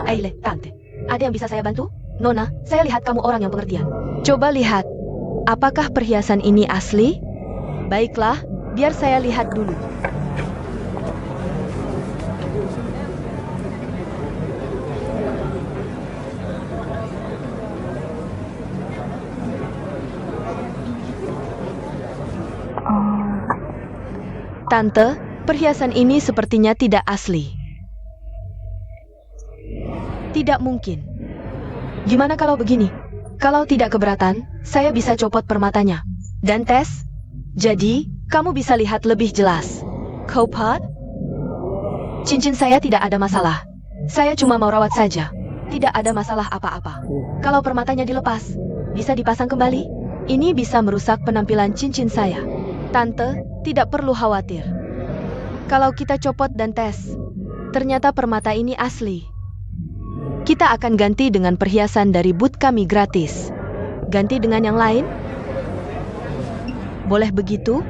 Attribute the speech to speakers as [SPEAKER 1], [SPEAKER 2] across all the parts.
[SPEAKER 1] Aile, tante. Ada yang bisa saya bantu? Nona, saya lihat kamu orang yang pengertian. Coba lihat. Apakah perhiasan ini asli? Baiklah, biar saya lihat dulu. Tante, perhiasan ini sepertinya tidak asli. Tidak mungkin. Gimana kalau begini? Kalau tidak keberatan, saya bisa copot permatanya. Dan tes? Jadi, kamu bisa lihat lebih jelas. Copot? Cincin saya tidak ada masalah. Saya cuma mau rawat saja. Tidak ada masalah apa-apa. Kalau permatanya dilepas, bisa dipasang kembali? Ini bisa merusak penampilan cincin saya. Tante, tidak perlu khawatir. Kalau kita copot dan tes, ternyata permata ini asli. Kita akan ganti dengan perhiasan dari booth kami gratis. Ganti dengan yang lain? Boleh begitu?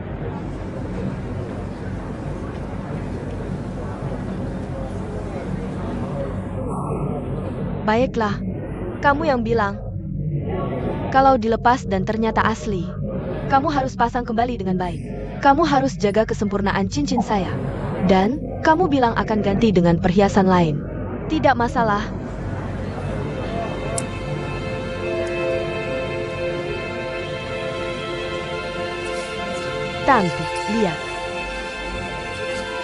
[SPEAKER 1] Baiklah, kamu yang bilang. Kalau dilepas dan ternyata asli, kamu harus pasang kembali dengan baik. Kamu harus jaga kesempurnaan cincin saya. Dan, kamu bilang akan ganti dengan perhiasan lain. Tidak masalah. Tante, lihat.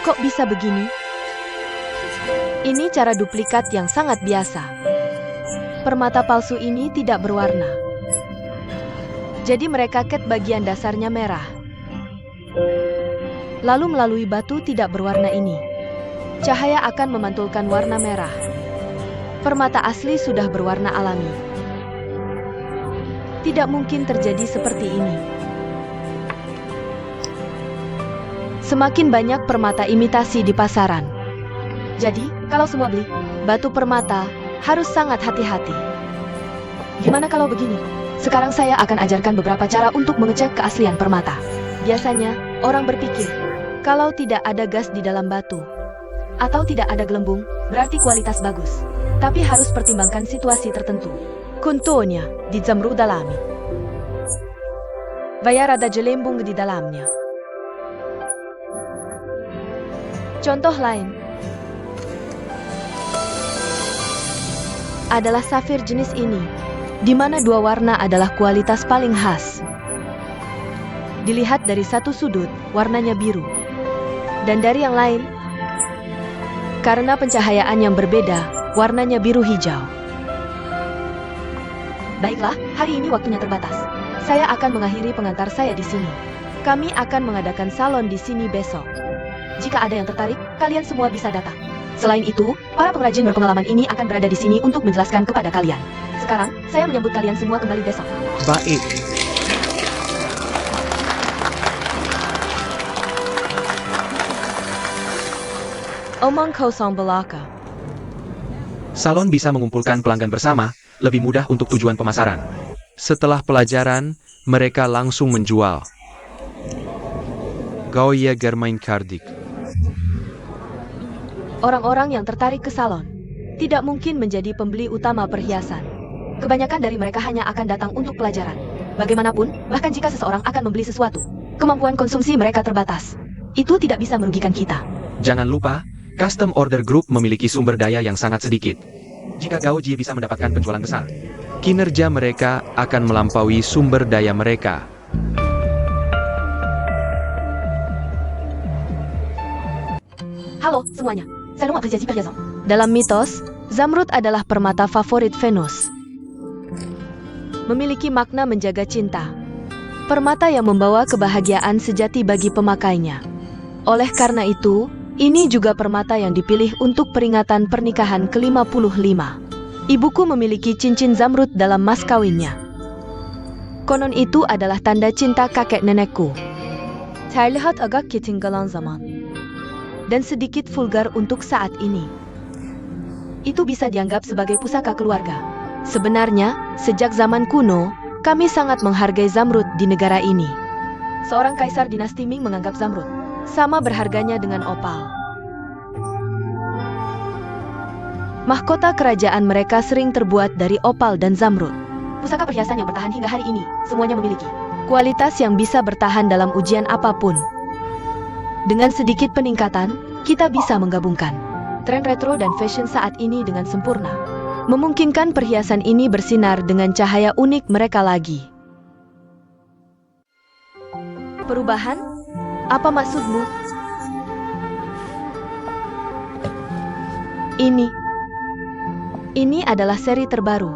[SPEAKER 1] Kok bisa begini? Ini cara duplikat yang sangat biasa. Permata palsu ini tidak berwarna. Jadi mereka cat bagian dasarnya merah. Lalu melalui batu tidak berwarna ini, cahaya akan memantulkan warna merah. Permata asli sudah berwarna alami. Tidak mungkin terjadi seperti ini. Semakin banyak permata imitasi di pasaran. Jadi, kalau semua beli batu permata, harus sangat hati-hati. Gimana kalau begini? Sekarang saya akan ajarkan beberapa cara untuk mengecek keaslian permata. Biasanya, orang berpikir, kalau tidak ada gas di dalam batu, atau tidak ada gelembung, berarti kualitas bagus. Tapi harus pertimbangkan situasi tertentu. Contohnya, di zamrud alami. Bayar ada gelembung di dalamnya. Contoh lain adalah safir jenis ini, di mana dua warna adalah kualitas paling khas. Dilihat dari satu sudut, warnanya biru. Dan dari yang lain, karena pencahayaan yang berbeda, warnanya biru hijau. Baiklah, hari ini waktunya terbatas. Saya akan mengakhiri pengantar saya di sini. Kami akan mengadakan salon di sini besok. Jika ada yang tertarik, kalian semua bisa datang. Selain itu, para pengrajin berpengalaman ini akan berada di sini untuk menjelaskan kepada kalian. Sekarang, saya menyambut kalian semua kembali besok.
[SPEAKER 2] Baik.
[SPEAKER 1] Omong kosong belaka.
[SPEAKER 2] Salon bisa mengumpulkan pelanggan bersama, lebih mudah untuk tujuan pemasaran. Setelah pelajaran, mereka langsung menjual. Gauya Germain Kardik.
[SPEAKER 1] Orang-orang yang tertarik ke salon tidak mungkin menjadi pembeli utama perhiasan. Kebanyakan dari mereka hanya akan datang untuk pelajaran. Bagaimanapun, bahkan jika seseorang akan membeli sesuatu, kemampuan konsumsi mereka terbatas. Itu tidak bisa merugikan kita.
[SPEAKER 2] Jangan lupa, Custom Order Group memiliki sumber daya yang sangat sedikit. Jika Gaoji bisa mendapatkan penjualan besar, kinerja mereka akan melampaui sumber daya mereka.
[SPEAKER 1] Halo semuanya, saya mau apresiasi perhiasan. Dalam mitos, zamrud adalah permata favorit Venus. Memiliki makna menjaga cinta. Permata yang membawa kebahagiaan sejati bagi pemakainya. Oleh karena itu, ini juga permata yang dipilih untuk peringatan pernikahan ke-55. Ibuku memiliki cincin zamrud dalam mas kawinnya. Konon itu adalah tanda cinta kakek nenekku. Terlihat agak ketinggalan zaman. Dan sedikit vulgar untuk saat ini. Itu bisa dianggap sebagai pusaka keluarga. Sebenarnya, sejak zaman kuno, kami sangat menghargai zamrud di negara ini. Seorang kaisar dinasti Ming menganggap zamrud sama berharganya dengan opal. Mahkota kerajaan mereka sering terbuat dari opal dan zamrud. Pusaka perhiasan yang bertahan hingga hari ini, semuanya memiliki kualitas yang bisa bertahan dalam ujian apapun. Dengan sedikit peningkatan, kita bisa menggabungkan tren retro dan fashion saat ini dengan sempurna, memungkinkan perhiasan ini bersinar dengan cahaya unik mereka lagi. Perubahan? Apa maksudmu? Ini adalah seri terbaru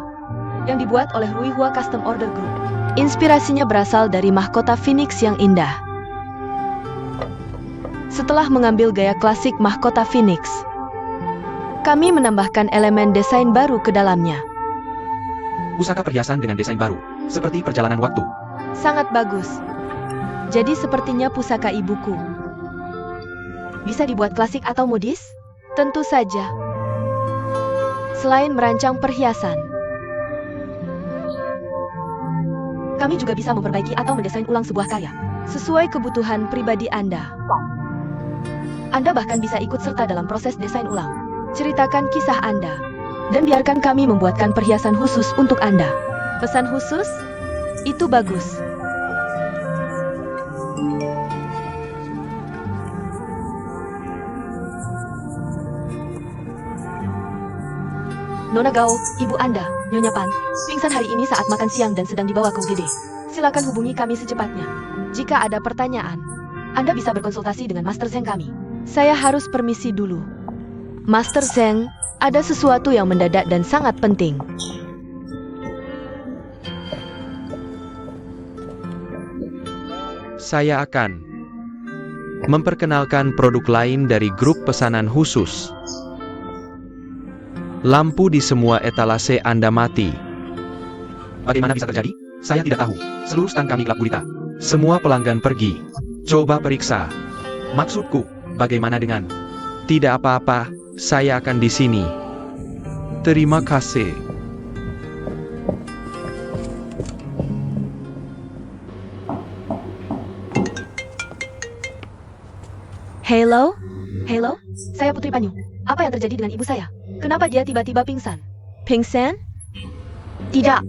[SPEAKER 1] yang dibuat oleh Ruihua Custom Order Group. Inspirasinya berasal dari mahkota Phoenix yang indah. Setelah mengambil gaya klasik mahkota Phoenix, kami menambahkan elemen desain baru ke dalamnya.
[SPEAKER 2] Pusaka perhiasan dengan desain baru, seperti perjalanan waktu.
[SPEAKER 1] Sangat bagus. Jadi sepertinya pusaka ibuku. Bisa dibuat klasik atau modis? Tentu saja. Selain merancang perhiasan, kami juga bisa memperbaiki atau mendesain ulang sebuah karya sesuai kebutuhan pribadi Anda. Anda bahkan bisa ikut serta dalam proses desain ulang. Ceritakan kisah Anda, dan biarkan kami membuatkan perhiasan khusus untuk Anda. Pesan khusus? Itu bagus. Nona Gao, ibu Anda, Nyonya Pan, pingsan hari ini saat makan siang dan sedang dibawa ke UGD. Silakan hubungi kami secepatnya. Jika ada pertanyaan, Anda bisa berkonsultasi dengan Master Zeng kami. Saya harus permisi dulu. Master Zeng, ada sesuatu yang mendadak dan sangat penting.
[SPEAKER 2] Saya akan memperkenalkan produk lain dari grup pesanan khusus. Lampu di semua etalase Anda mati. Bagaimana bisa terjadi? Saya tidak tahu. Seluruh stan kami gelap gulita. Semua pelanggan pergi. Coba periksa. Maksudku, bagaimana dengan? Tidak apa-apa, saya akan di sini. Terima kasih.
[SPEAKER 1] Halo? Halo? Saya Putri Panyu. Apa yang terjadi dengan ibu saya? Kenapa dia tiba-tiba pingsan? Pingsan? Tidak.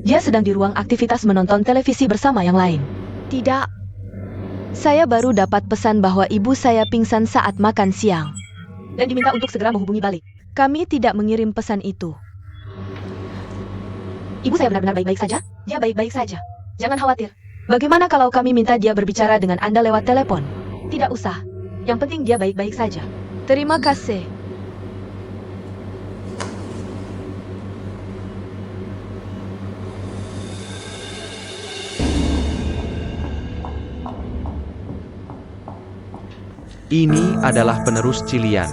[SPEAKER 1] Dia sedang di ruang aktivitas menonton televisi bersama yang lain. Tidak. Saya baru dapat pesan bahwa ibu saya pingsan saat makan siang. Dan diminta untuk segera menghubungi balik. Kami tidak mengirim pesan itu. Ibu saya benar-benar baik-baik saja? Dia baik-baik saja. Jangan khawatir. Bagaimana kalau kami minta dia berbicara dengan Anda lewat telepon? Tidak usah. Yang penting dia baik-baik saja. Terima kasih.
[SPEAKER 2] Ini adalah penerus Cilian.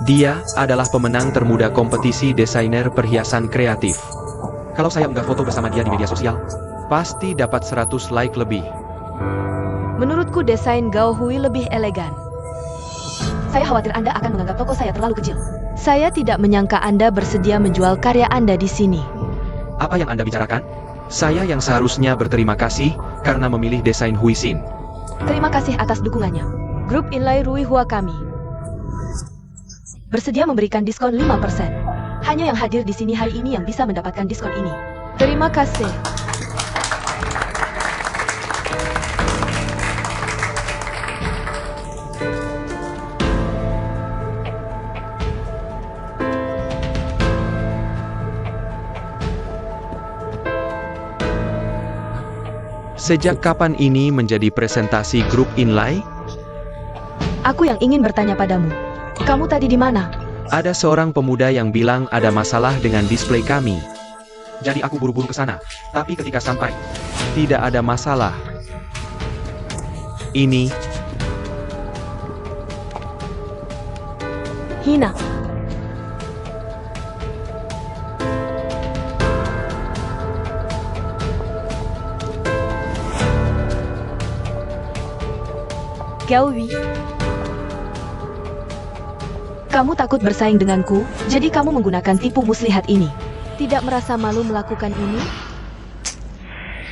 [SPEAKER 2] Dia adalah pemenang termuda kompetisi desainer perhiasan kreatif. Kalau saya unggah foto bersama dia di media sosial, pasti dapat 100 like lebih.
[SPEAKER 1] Menurutku desain Gao Hui lebih elegan. Saya khawatir Anda akan menganggap toko saya terlalu kecil. Saya tidak menyangka Anda bersedia menjual karya Anda di sini.
[SPEAKER 2] Apa yang Anda bicarakan? Saya yang seharusnya berterima kasih karena memilih desain Huisin.
[SPEAKER 1] Terima kasih atas dukungannya. Grup Inlay Ruihua kami bersedia memberikan diskon 5%. Hanya yang hadir di sini hari ini yang bisa mendapatkan diskon ini. Terima kasih.
[SPEAKER 2] Sejak kapan ini menjadi presentasi grup Inlay?
[SPEAKER 1] Aku yang ingin bertanya padamu. Kamu tadi di mana?
[SPEAKER 2] Ada seorang pemuda yang bilang ada masalah dengan display kami. Jadi aku buru-buru ke sana. Tapi ketika sampai, tidak ada masalah. Ini
[SPEAKER 1] Hina. Gaowi. Kamu takut bersaing denganku, jadi kamu menggunakan tipu muslihat ini. Tidak merasa malu melakukan ini?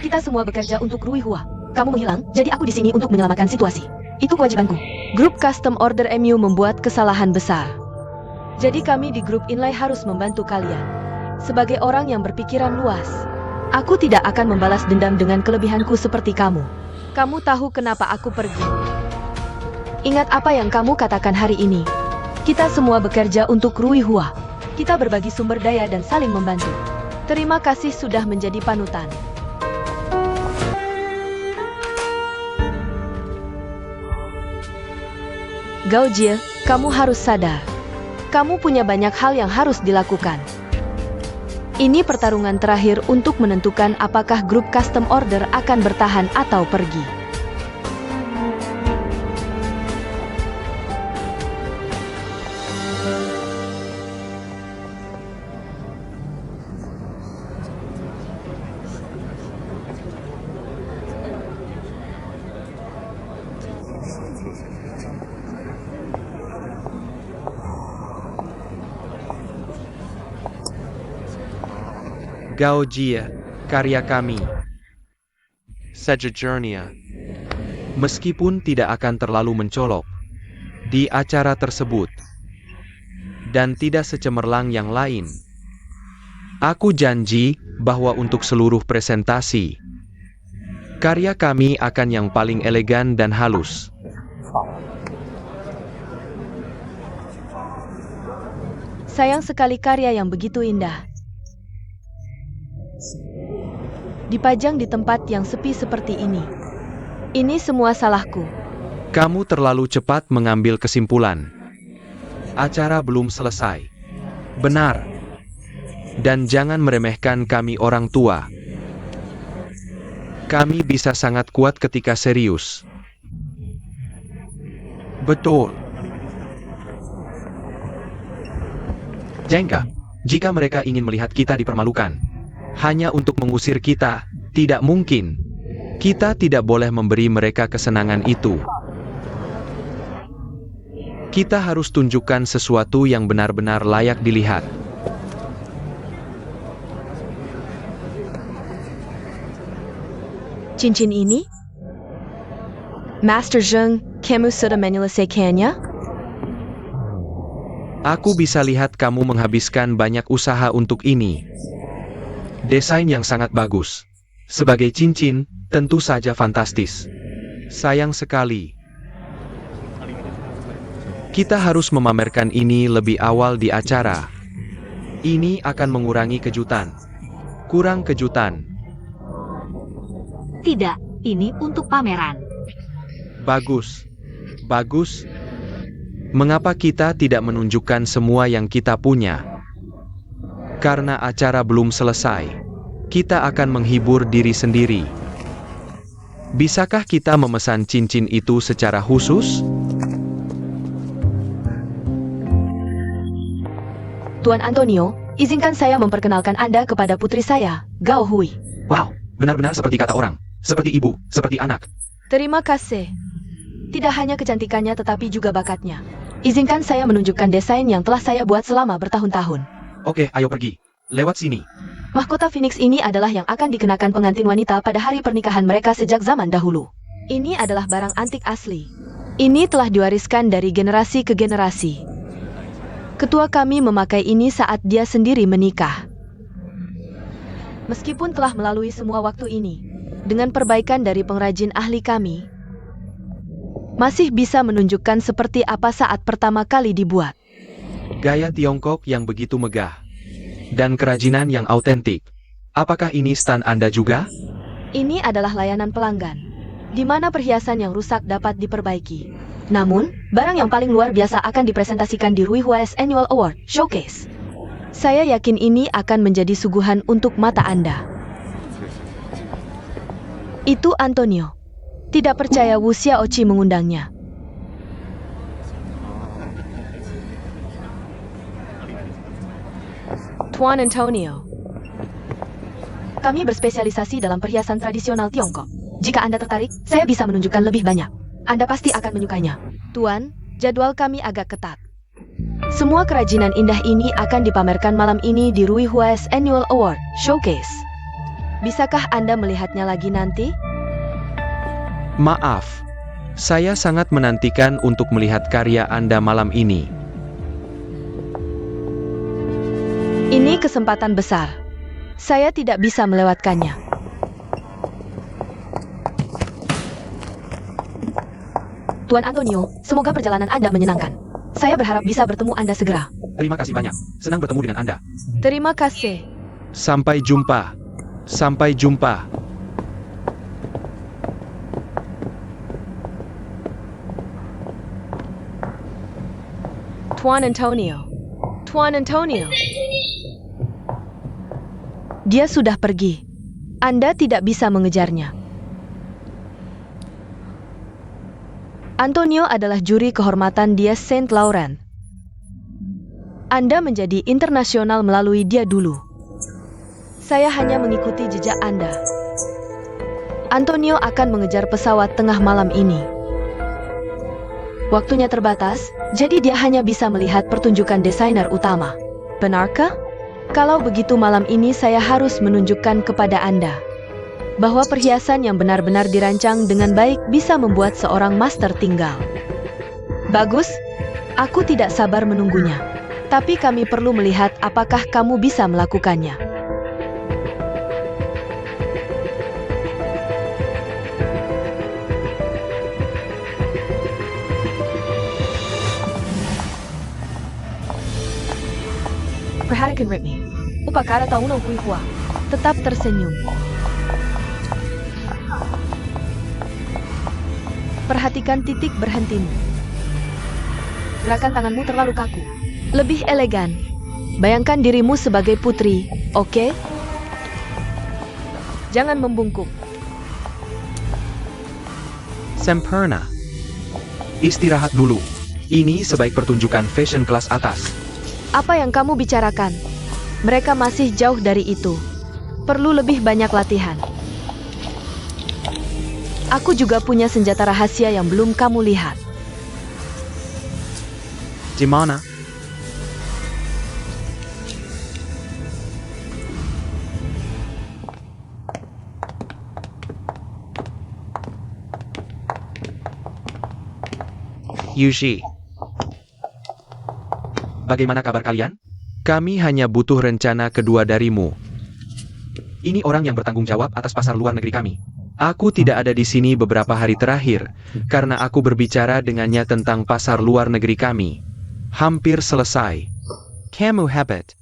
[SPEAKER 1] Kita semua bekerja untuk Ruihua. Kamu menghilang, jadi aku di sini untuk menyelamatkan situasi. Itu kewajibanku. Grup Custom Order MU membuat kesalahan besar. Jadi kami di grup Inlay harus membantu kalian. Sebagai orang yang berpikiran luas, aku tidak akan membalas dendam dengan kelebihanku seperti kamu. Kamu tahu kenapa aku pergi? Ingat apa yang kamu katakan hari ini. Kita semua bekerja untuk Rui Hua. Kita berbagi sumber daya dan saling membantu. Terima kasih sudah menjadi panutan. Gao Jie, kamu harus sadar. Kamu punya banyak hal yang harus dilakukan. Ini pertarungan terakhir untuk menentukan apakah grup Custom Order akan bertahan atau pergi.
[SPEAKER 2] Gao Jie, karya kami. Sejujurnya, meskipun tidak akan terlalu mencolok di acara tersebut, dan tidak secemerlang yang lain, aku janji bahwa untuk seluruh presentasi, karya kami akan yang paling elegan dan halus.
[SPEAKER 1] Sayang sekali karya yang begitu indah dipajang di tempat yang sepi seperti ini. Ini semua salahku.
[SPEAKER 2] Kamu terlalu cepat mengambil kesimpulan. Acara belum selesai. Benar. Dan jangan meremehkan kami orang tua. Kami bisa sangat kuat ketika serius. Betul. Jengka, jika mereka ingin melihat kita dipermalukan, hanya untuk mengusir kita, tidak mungkin. Kita tidak boleh memberi mereka kesenangan itu. Kita harus tunjukkan sesuatu yang benar-benar layak dilihat.
[SPEAKER 1] Cincin ini? Master Zheng, kamu sudah menyelesaikannya?
[SPEAKER 2] Aku bisa lihat kamu menghabiskan banyak usaha untuk ini. Desain yang sangat bagus. Sebagai cincin, tentu saja fantastis. Sayang sekali. Kita harus memamerkan ini lebih awal di acara. Ini akan mengurangi kejutan. Kurang kejutan.
[SPEAKER 3] Tidak, ini untuk pameran.
[SPEAKER 2] Bagus. Bagus. Mengapa kita tidak menunjukkan semua yang kita punya? Karena acara belum selesai, kita akan menghibur diri sendiri. Bisakah kita memesan cincin itu secara khusus?
[SPEAKER 1] Tuan Antonio, izinkan saya memperkenalkan Anda kepada putri saya, Gao Hui.
[SPEAKER 2] Wow, benar-benar seperti kata orang. Seperti ibu, seperti anak.
[SPEAKER 1] Terima kasih. Tidak hanya kecantikannya tetapi juga bakatnya. Izinkan saya menunjukkan desain yang telah saya buat selama bertahun-tahun.
[SPEAKER 2] Oke, ayo pergi. Lewat sini.
[SPEAKER 1] Mahkota Phoenix ini adalah yang akan dikenakan pengantin wanita pada hari pernikahan mereka sejak zaman dahulu. Ini adalah barang antik asli. Ini telah diwariskan dari generasi ke generasi. Ketua kami memakai ini saat dia sendiri menikah. Meskipun telah melalui semua waktu ini, dengan perbaikan dari pengrajin ahli kami, masih bisa menunjukkan seperti apa saat pertama kali dibuat.
[SPEAKER 2] Gaya Tiongkok yang begitu megah. Dan kerajinan yang autentik. Apakah ini stand Anda juga?
[SPEAKER 1] Ini adalah layanan pelanggan, di mana perhiasan yang rusak dapat diperbaiki. Namun, barang yang paling luar biasa akan dipresentasikan di Rui Hua's Annual Award Showcase. Saya yakin ini akan menjadi suguhan untuk mata Anda. Itu Antonio. Tidak percaya Wu Xiaoqi mengundangnya. Tuan Antonio. Kami berspesialisasi dalam perhiasan tradisional Tiongkok. Jika Anda tertarik, saya bisa menunjukkan lebih banyak. Anda pasti akan menyukainya. Tuan, jadwal kami agak ketat. Semua kerajinan indah ini akan dipamerkan malam ini di Rui Hua's Annual Award Showcase. Bisakah Anda melihatnya lagi nanti?
[SPEAKER 2] Maaf. Saya sangat menantikan untuk melihat karya Anda malam ini.
[SPEAKER 1] kesempatan besar. Saya tidak bisa melewatkannya. Tuan Antonio, semoga perjalanan Anda menyenangkan. Saya berharap bisa bertemu Anda segera.
[SPEAKER 2] Terima kasih banyak. Senang bertemu dengan Anda.
[SPEAKER 1] Terima kasih.
[SPEAKER 2] Sampai jumpa. Sampai jumpa.
[SPEAKER 1] Tuan Antonio. Tuan Antonio. Dia sudah pergi. Anda tidak bisa mengejarnya. Antonio adalah juri kehormatan Dies Saint Laurent. Anda menjadi internasional melalui dia dulu. Saya hanya mengikuti jejak Anda. Antonio akan mengejar pesawat tengah malam ini. Waktunya terbatas, jadi dia hanya bisa melihat pertunjukan desainer utama. Benarkah? Kalau begitu malam ini saya harus menunjukkan kepada Anda bahwa perhiasan yang benar-benar dirancang dengan baik bisa membuat seorang master tinggal. Bagus, aku tidak sabar menunggunya. Tapi kami perlu melihat apakah kamu bisa melakukannya. Perhatikan ritme. Upakara Tauno Kuihua. Tetap tersenyum. Perhatikan titik berhentimu. Gerakan tanganmu terlalu kaku. Lebih elegan. Bayangkan dirimu sebagai putri, oke? Jangan membungkuk.
[SPEAKER 2] Sempurna. Istirahat dulu. Ini sebaik pertunjukan fashion kelas atas.
[SPEAKER 1] Apa yang kamu bicarakan? Mereka masih jauh dari itu. Perlu lebih banyak latihan. Aku juga punya senjata rahasia yang belum kamu lihat.
[SPEAKER 2] Di mana? Yushi. Bagaimana kabar kalian? Kami hanya butuh rencana kedua darimu. Ini orang yang bertanggung jawab atas pasar luar negeri kami. Aku tidak ada di sini beberapa hari terakhir, karena aku berbicara dengannya tentang pasar luar negeri kami. Hampir selesai. Kamu hebat.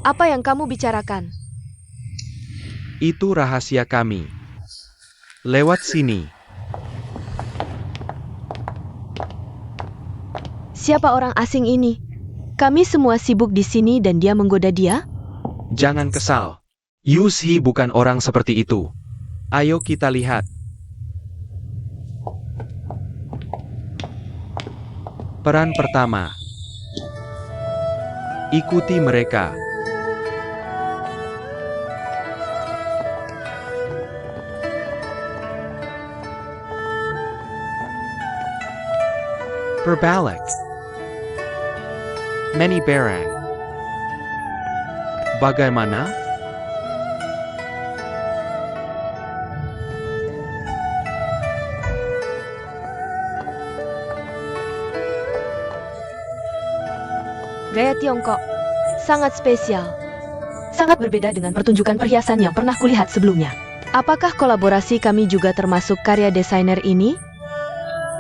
[SPEAKER 1] Apa yang kamu bicarakan?
[SPEAKER 2] Itu rahasia kami. Lewat sini.
[SPEAKER 1] Siapa orang asing ini? Kami semua sibuk di sini dan dia menggoda dia?
[SPEAKER 2] Jangan kesal. Yushi bukan orang seperti itu. Ayo kita lihat. Peran pertama. Ikuti mereka. Berbalik. Many barang. Bagaimana?
[SPEAKER 1] Gaya Tiongkok. Sangat spesial. Sangat berbeda dengan pertunjukan perhiasan yang pernah kulihat sebelumnya. Apakah kolaborasi kami juga termasuk karya desainer ini?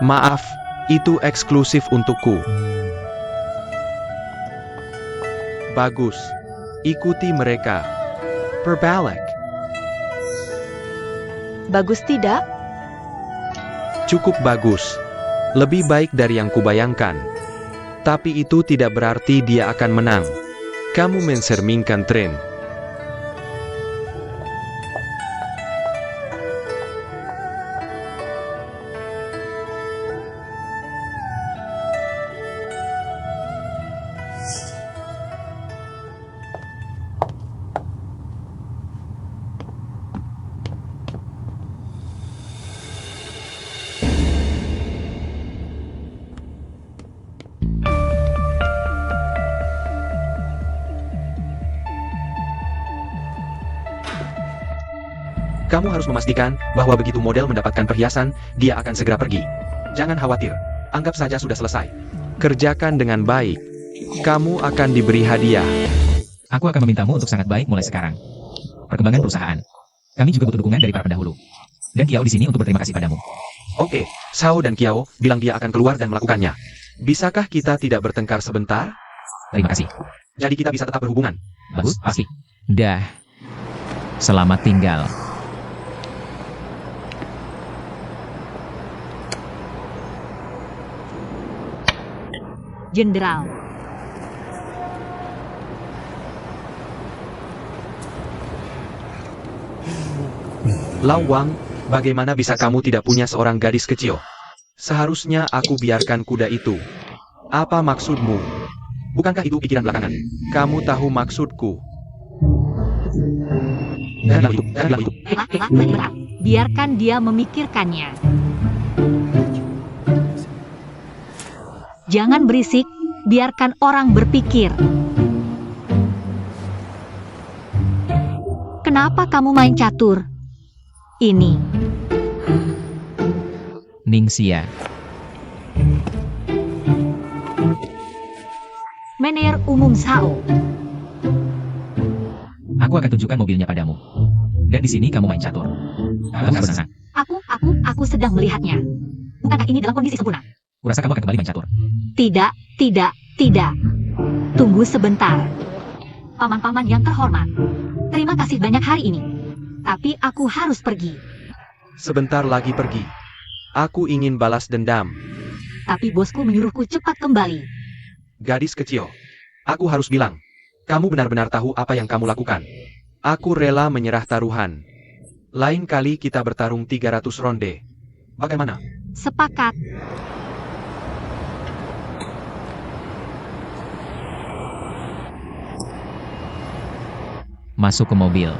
[SPEAKER 2] Maaf, itu eksklusif untukku. Bagus. Ikuti mereka. Berbalik.
[SPEAKER 1] Bagus tidak?
[SPEAKER 2] Cukup bagus. Lebih baik dari yang kubayangkan. Tapi itu tidak berarti dia akan menang. Kamu mencerminkan tren. Kamu harus memastikan bahwa begitu model mendapatkan perhiasan, dia akan segera pergi. Jangan khawatir, anggap saja sudah selesai. Kerjakan dengan baik. Kamu akan diberi hadiah.
[SPEAKER 4] Aku akan memintamu untuk sangat baik mulai sekarang. Perkembangan perusahaan. Kami juga butuh dukungan dari para pendahulu. Dan Kiao di sini untuk berterima kasih padamu.
[SPEAKER 2] Oke, Sao dan Kiao bilang dia akan keluar dan melakukannya. Bisakah kita tidak bertengkar sebentar?
[SPEAKER 4] Terima kasih.
[SPEAKER 2] Jadi kita bisa tetap berhubungan.
[SPEAKER 4] Bagus, pasti. Dah. Selamat tinggal.
[SPEAKER 3] Jenderal.
[SPEAKER 2] Lau Wang, bagaimana bisa kamu tidak punya seorang gadis kecil? Seharusnya aku biarkan kuda itu. Apa maksudmu? Bukankah itu pikiran belakangan? Kamu tahu maksudku. Jangan bilang itu.
[SPEAKER 3] Biarkan dia memikirkannya. Jangan berisik, biarkan orang berpikir. Kenapa kamu main catur? Ini.
[SPEAKER 4] Ningxia.
[SPEAKER 3] Manajer Umum Sao.
[SPEAKER 4] Aku akan tunjukkan mobilnya padamu. Dan di sini kamu main catur. Kamu harus senang.
[SPEAKER 3] Aku sedang melihatnya. Bukankah ini dalam kondisi sempurna?
[SPEAKER 4] Kurasa kamu akan kembali main catur.
[SPEAKER 3] Tidak. Tunggu sebentar. Paman-paman yang terhormat. Terima kasih banyak hari ini. Tapi aku harus pergi.
[SPEAKER 2] Sebentar lagi pergi. Aku ingin balas dendam.
[SPEAKER 3] Tapi bosku menyuruhku cepat kembali.
[SPEAKER 2] Gadis kecil. Aku harus bilang. Kamu benar-benar tahu apa yang kamu lakukan. Aku rela menyerah taruhan. Lain kali kita bertarung 300 ronde. Bagaimana?
[SPEAKER 3] Sepakat.
[SPEAKER 4] Masuk ke mobil.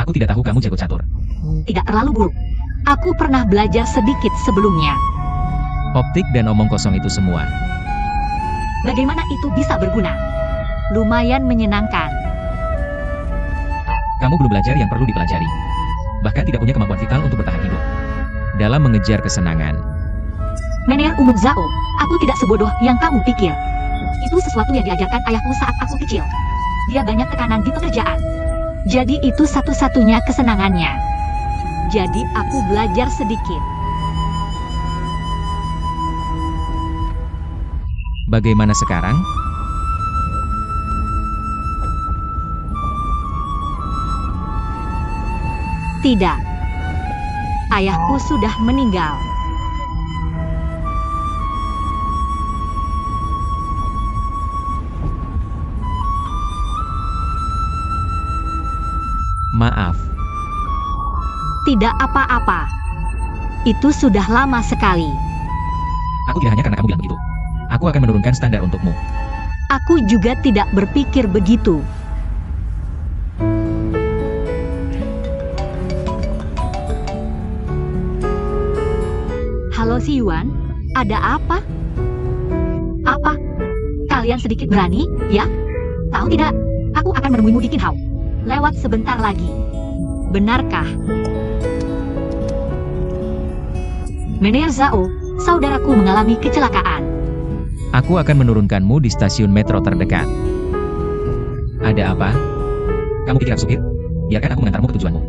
[SPEAKER 4] Aku tidak tahu kamu jago catur.
[SPEAKER 3] Tidak terlalu buruk. Aku pernah belajar sedikit sebelumnya.
[SPEAKER 4] Optik dan omong kosong itu semua.
[SPEAKER 3] Bagaimana itu bisa berguna? Lumayan menyenangkan.
[SPEAKER 4] Kamu belum belajar yang perlu dipelajari. Bahkan tidak punya kemampuan vital untuk bertahan hidup. Dalam mengejar kesenangan.
[SPEAKER 3] Manajer Umum Zhao, aku tidak sebodoh yang kamu pikir. Itu sesuatu yang diajarkan ayahku saat aku kecil. Dia banyak tekanan di pekerjaan. Jadi itu satu-satunya kesenangannya. Jadi aku belajar sedikit.
[SPEAKER 4] Bagaimana sekarang?
[SPEAKER 3] Tidak. Ayahku sudah meninggal.
[SPEAKER 4] Maaf.
[SPEAKER 3] Tidak apa-apa. Itu sudah lama sekali.
[SPEAKER 4] Aku tidak hanya karena kamu bilang begitu. Aku akan menurunkan standar untukmu.
[SPEAKER 3] Aku juga tidak berpikir begitu. Halo si Yuan, ada apa? Apa? Kalian sedikit berani, ya? Tahu tidak? Aku akan menemuimu di Qinghao. Lewat sebentar lagi. Benarkah? Manajer Zhao, saudaraku mengalami kecelakaan.
[SPEAKER 4] Aku akan menurunkanmu di stasiun metro terdekat. Ada apa? Kamu pikir aku supir? Biarkan aku mengantarmu ke tujuanmu.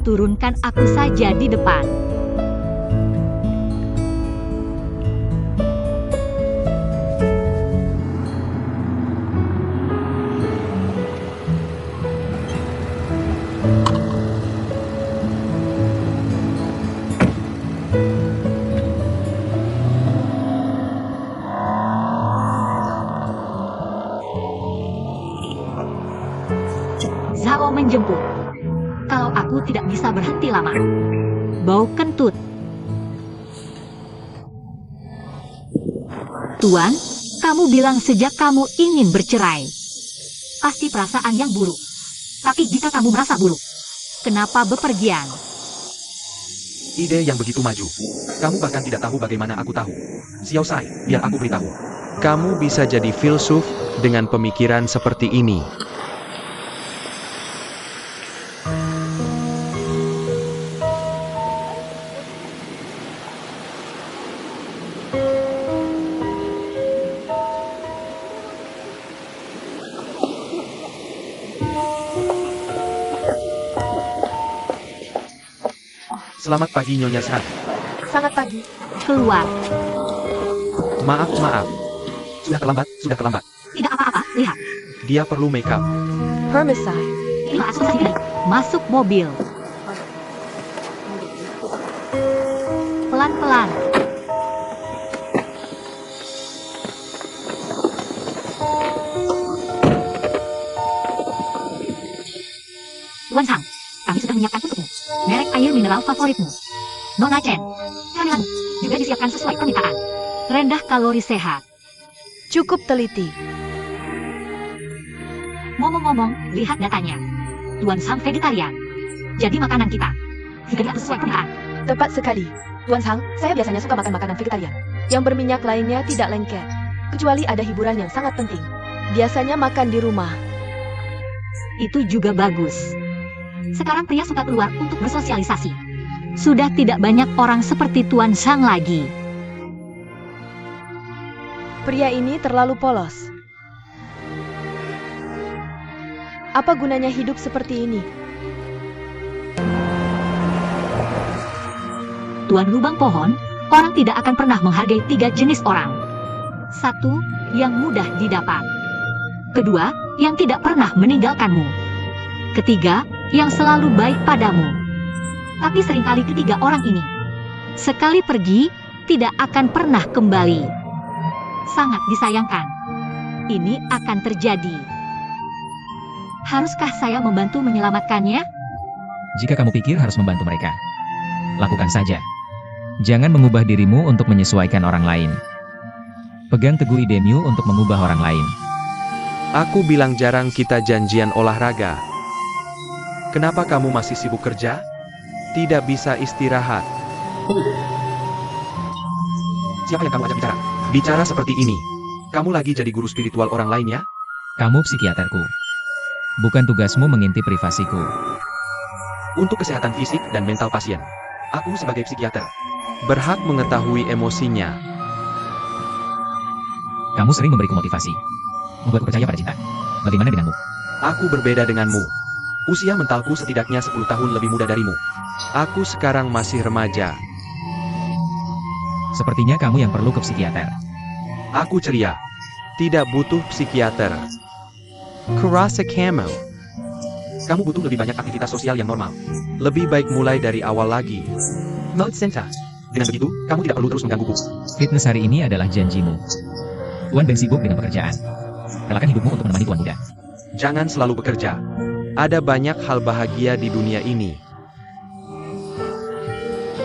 [SPEAKER 3] Turunkan aku saja di depan. Zhao menjemput. Kalau aku tidak bisa berhenti lama. Bau kentut. Tuan, kamu bilang sejak kamu ingin bercerai. Pasti perasaan yang buruk. Tapi jika kamu merasa buruk, kenapa bepergian?
[SPEAKER 2] Ide yang begitu maju. Kamu bahkan tidak tahu bagaimana aku tahu. Xiao Sai, biar aku beritahu. Kamu bisa jadi filsuf dengan pemikiran seperti ini. Selamat pagi Nyonya San.
[SPEAKER 1] Selamat pagi.
[SPEAKER 3] Keluar.
[SPEAKER 2] Maaf. Sudah terlambat.
[SPEAKER 3] Tidak apa-apa, lihat.
[SPEAKER 2] Dia perlu makeup.
[SPEAKER 1] Hermesai.
[SPEAKER 3] Inilah asosiasi ini. Masuk mobil. Pelan-pelan. Tuan Sang, kami sudah menyiapkan untukmu merek air mineral favoritmu. Nona Chen, camilanmu juga disiapkan sesuai permintaan. Rendah kalori sehat.
[SPEAKER 1] Cukup teliti.
[SPEAKER 3] Ngomong-ngomong, lihat datanya. Tuan Sang vegetarian. Jadi makanan kita juga diatur sesuai permintaan.
[SPEAKER 1] Tepat sekali. Tuan Sang, saya biasanya suka makan makanan vegetarian. Yang berminyak lainnya tidak lengket. Kecuali ada hiburan yang sangat penting. Biasanya makan di rumah.
[SPEAKER 3] Itu juga bagus. Sekarang pria suka keluar untuk bersosialisasi. Sudah tidak banyak orang seperti Tuan Sang lagi.
[SPEAKER 1] Pria ini terlalu polos. Apa gunanya hidup seperti ini?
[SPEAKER 3] Tuan Lubang Pohon, orang tidak akan pernah menghargai 3 jenis orang. 1, yang mudah didapat. 2, yang tidak pernah meninggalkanmu. 3, yang selalu baik padamu. Tapi seringkali ketiga orang ini, sekali pergi, tidak akan pernah kembali. Sangat disayangkan. Ini akan terjadi. Haruskah saya membantu menyelamatkannya?
[SPEAKER 4] Jika kamu pikir harus membantu mereka, lakukan saja. Jangan mengubah dirimu untuk menyesuaikan orang lain. Pegang teguh idemu untuk mengubah orang lain.
[SPEAKER 2] Aku bilang jarang kita janjian olahraga. Kenapa kamu masih sibuk kerja? Tidak bisa istirahat. Siapa yang kamu ajak bicara? Bicara seperti ini. Kamu lagi jadi guru spiritual orang lain ya?
[SPEAKER 4] Kamu psikiaterku. Bukan tugasmu mengintip privasiku.
[SPEAKER 2] Untuk kesehatan fisik dan mental pasien. Aku sebagai psikiater berhak mengetahui emosinya.
[SPEAKER 4] Kamu sering memberiku motivasi, membuatku percaya pada cinta. Bagaimana denganmu?
[SPEAKER 2] Aku berbeda denganmu. Usia mentalku setidaknya 10 tahun lebih muda darimu. Aku sekarang masih remaja.
[SPEAKER 4] Sepertinya kamu yang perlu ke psikiater.
[SPEAKER 2] Aku ceria. Tidak butuh psikiater. Kurasa kamu. Kamu butuh lebih banyak aktivitas sosial yang normal. Lebih baik mulai dari awal lagi. Mode Senta. Dengan begitu, kamu tidak perlu terus menggangguku.
[SPEAKER 4] Fitness hari ini adalah janjimu. Tuan Ben sibuk dengan pekerjaan. Relakan hidupmu untuk menemani Tuan muda.
[SPEAKER 2] Jangan selalu bekerja. Ada banyak hal bahagia di dunia ini.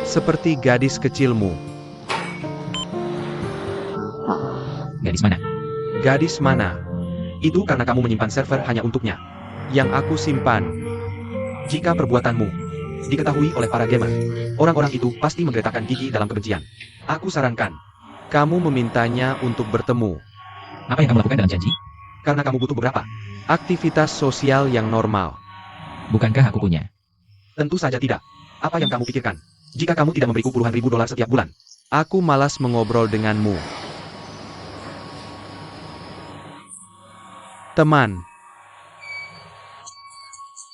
[SPEAKER 2] Seperti gadis kecilmu.
[SPEAKER 4] Gadis mana?
[SPEAKER 2] Gadis mana? Itu karena kamu menyimpan server hanya untuknya. Yang aku simpan. Jika perbuatanmu diketahui oleh para gamer, orang-orang itu pasti menggeretakkan gigi dalam kebencian. Aku sarankan, kamu memintanya untuk bertemu.
[SPEAKER 4] Apa yang kamu lakukan dalam janji?
[SPEAKER 2] Karena kamu butuh beberapa aktivitas sosial yang normal.
[SPEAKER 4] Bukankah aku punya?
[SPEAKER 2] Tentu saja tidak. Apa yang kamu pikirkan? Jika kamu tidak memberiku puluhan ribu dolar setiap bulan, aku malas mengobrol denganmu. Teman.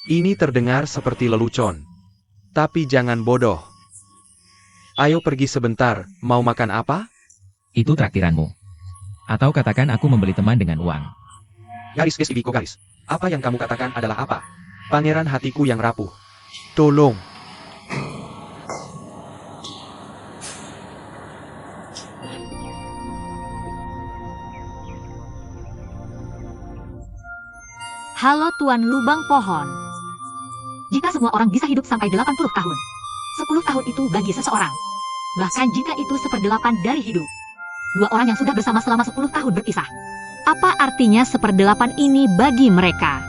[SPEAKER 2] Ini terdengar seperti lelucon. Tapi jangan bodoh. Ayo pergi sebentar, mau makan apa?
[SPEAKER 4] Itu traktiranmu. Atau katakan aku membeli teman dengan uang.
[SPEAKER 2] Garis Esiviko garis. Apa yang kamu katakan adalah apa? Pangeran hatiku yang rapuh. Tolong.
[SPEAKER 3] Halo Tuan Lubang Pohon. Jika semua orang bisa hidup sampai 80 tahun, 10 tahun itu bagi seseorang. Bahkan jika itu 1/8 dari hidup. 2 orang yang sudah bersama selama 10 tahun berpisah. Apa artinya 1/8 ini bagi mereka?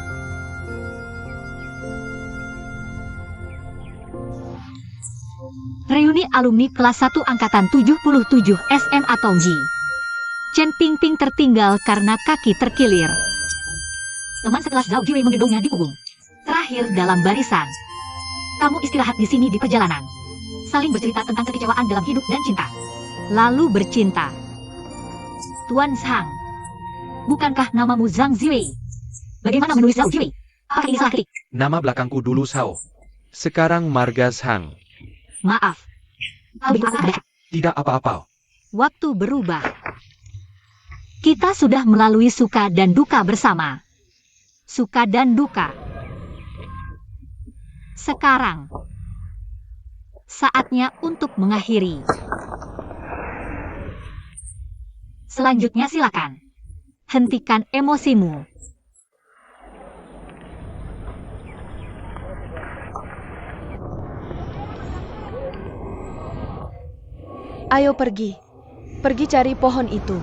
[SPEAKER 3] alumni kelas 1 angkatan 77 SMA Tongji. Chen Pingping tertinggal karena kaki terkilir. Teman sekelas Zhao Jiwei menggendongnya di punggung. Terakhir dalam barisan. Kamu istirahat di sini di perjalanan. Saling bercerita tentang kekecewaan dalam hidup dan cinta. Lalu bercinta. Tuan Zhang. Bukankah namamu Zhang Ziwei? Bagaimana menulis Zhao Jiwei? Apakah ini salah ketik?
[SPEAKER 2] Nama belakangku dulu Zhao. Sekarang marga Zhang.
[SPEAKER 3] Maaf.
[SPEAKER 2] Tidak apa-apa.
[SPEAKER 3] Waktu berubah. Kita sudah melalui suka dan duka bersama. Suka dan duka. Sekarang. Saatnya untuk mengakhiri. Selanjutnya silakan. Hentikan emosimu.
[SPEAKER 1] Ayo pergi. Pergi cari pohon itu.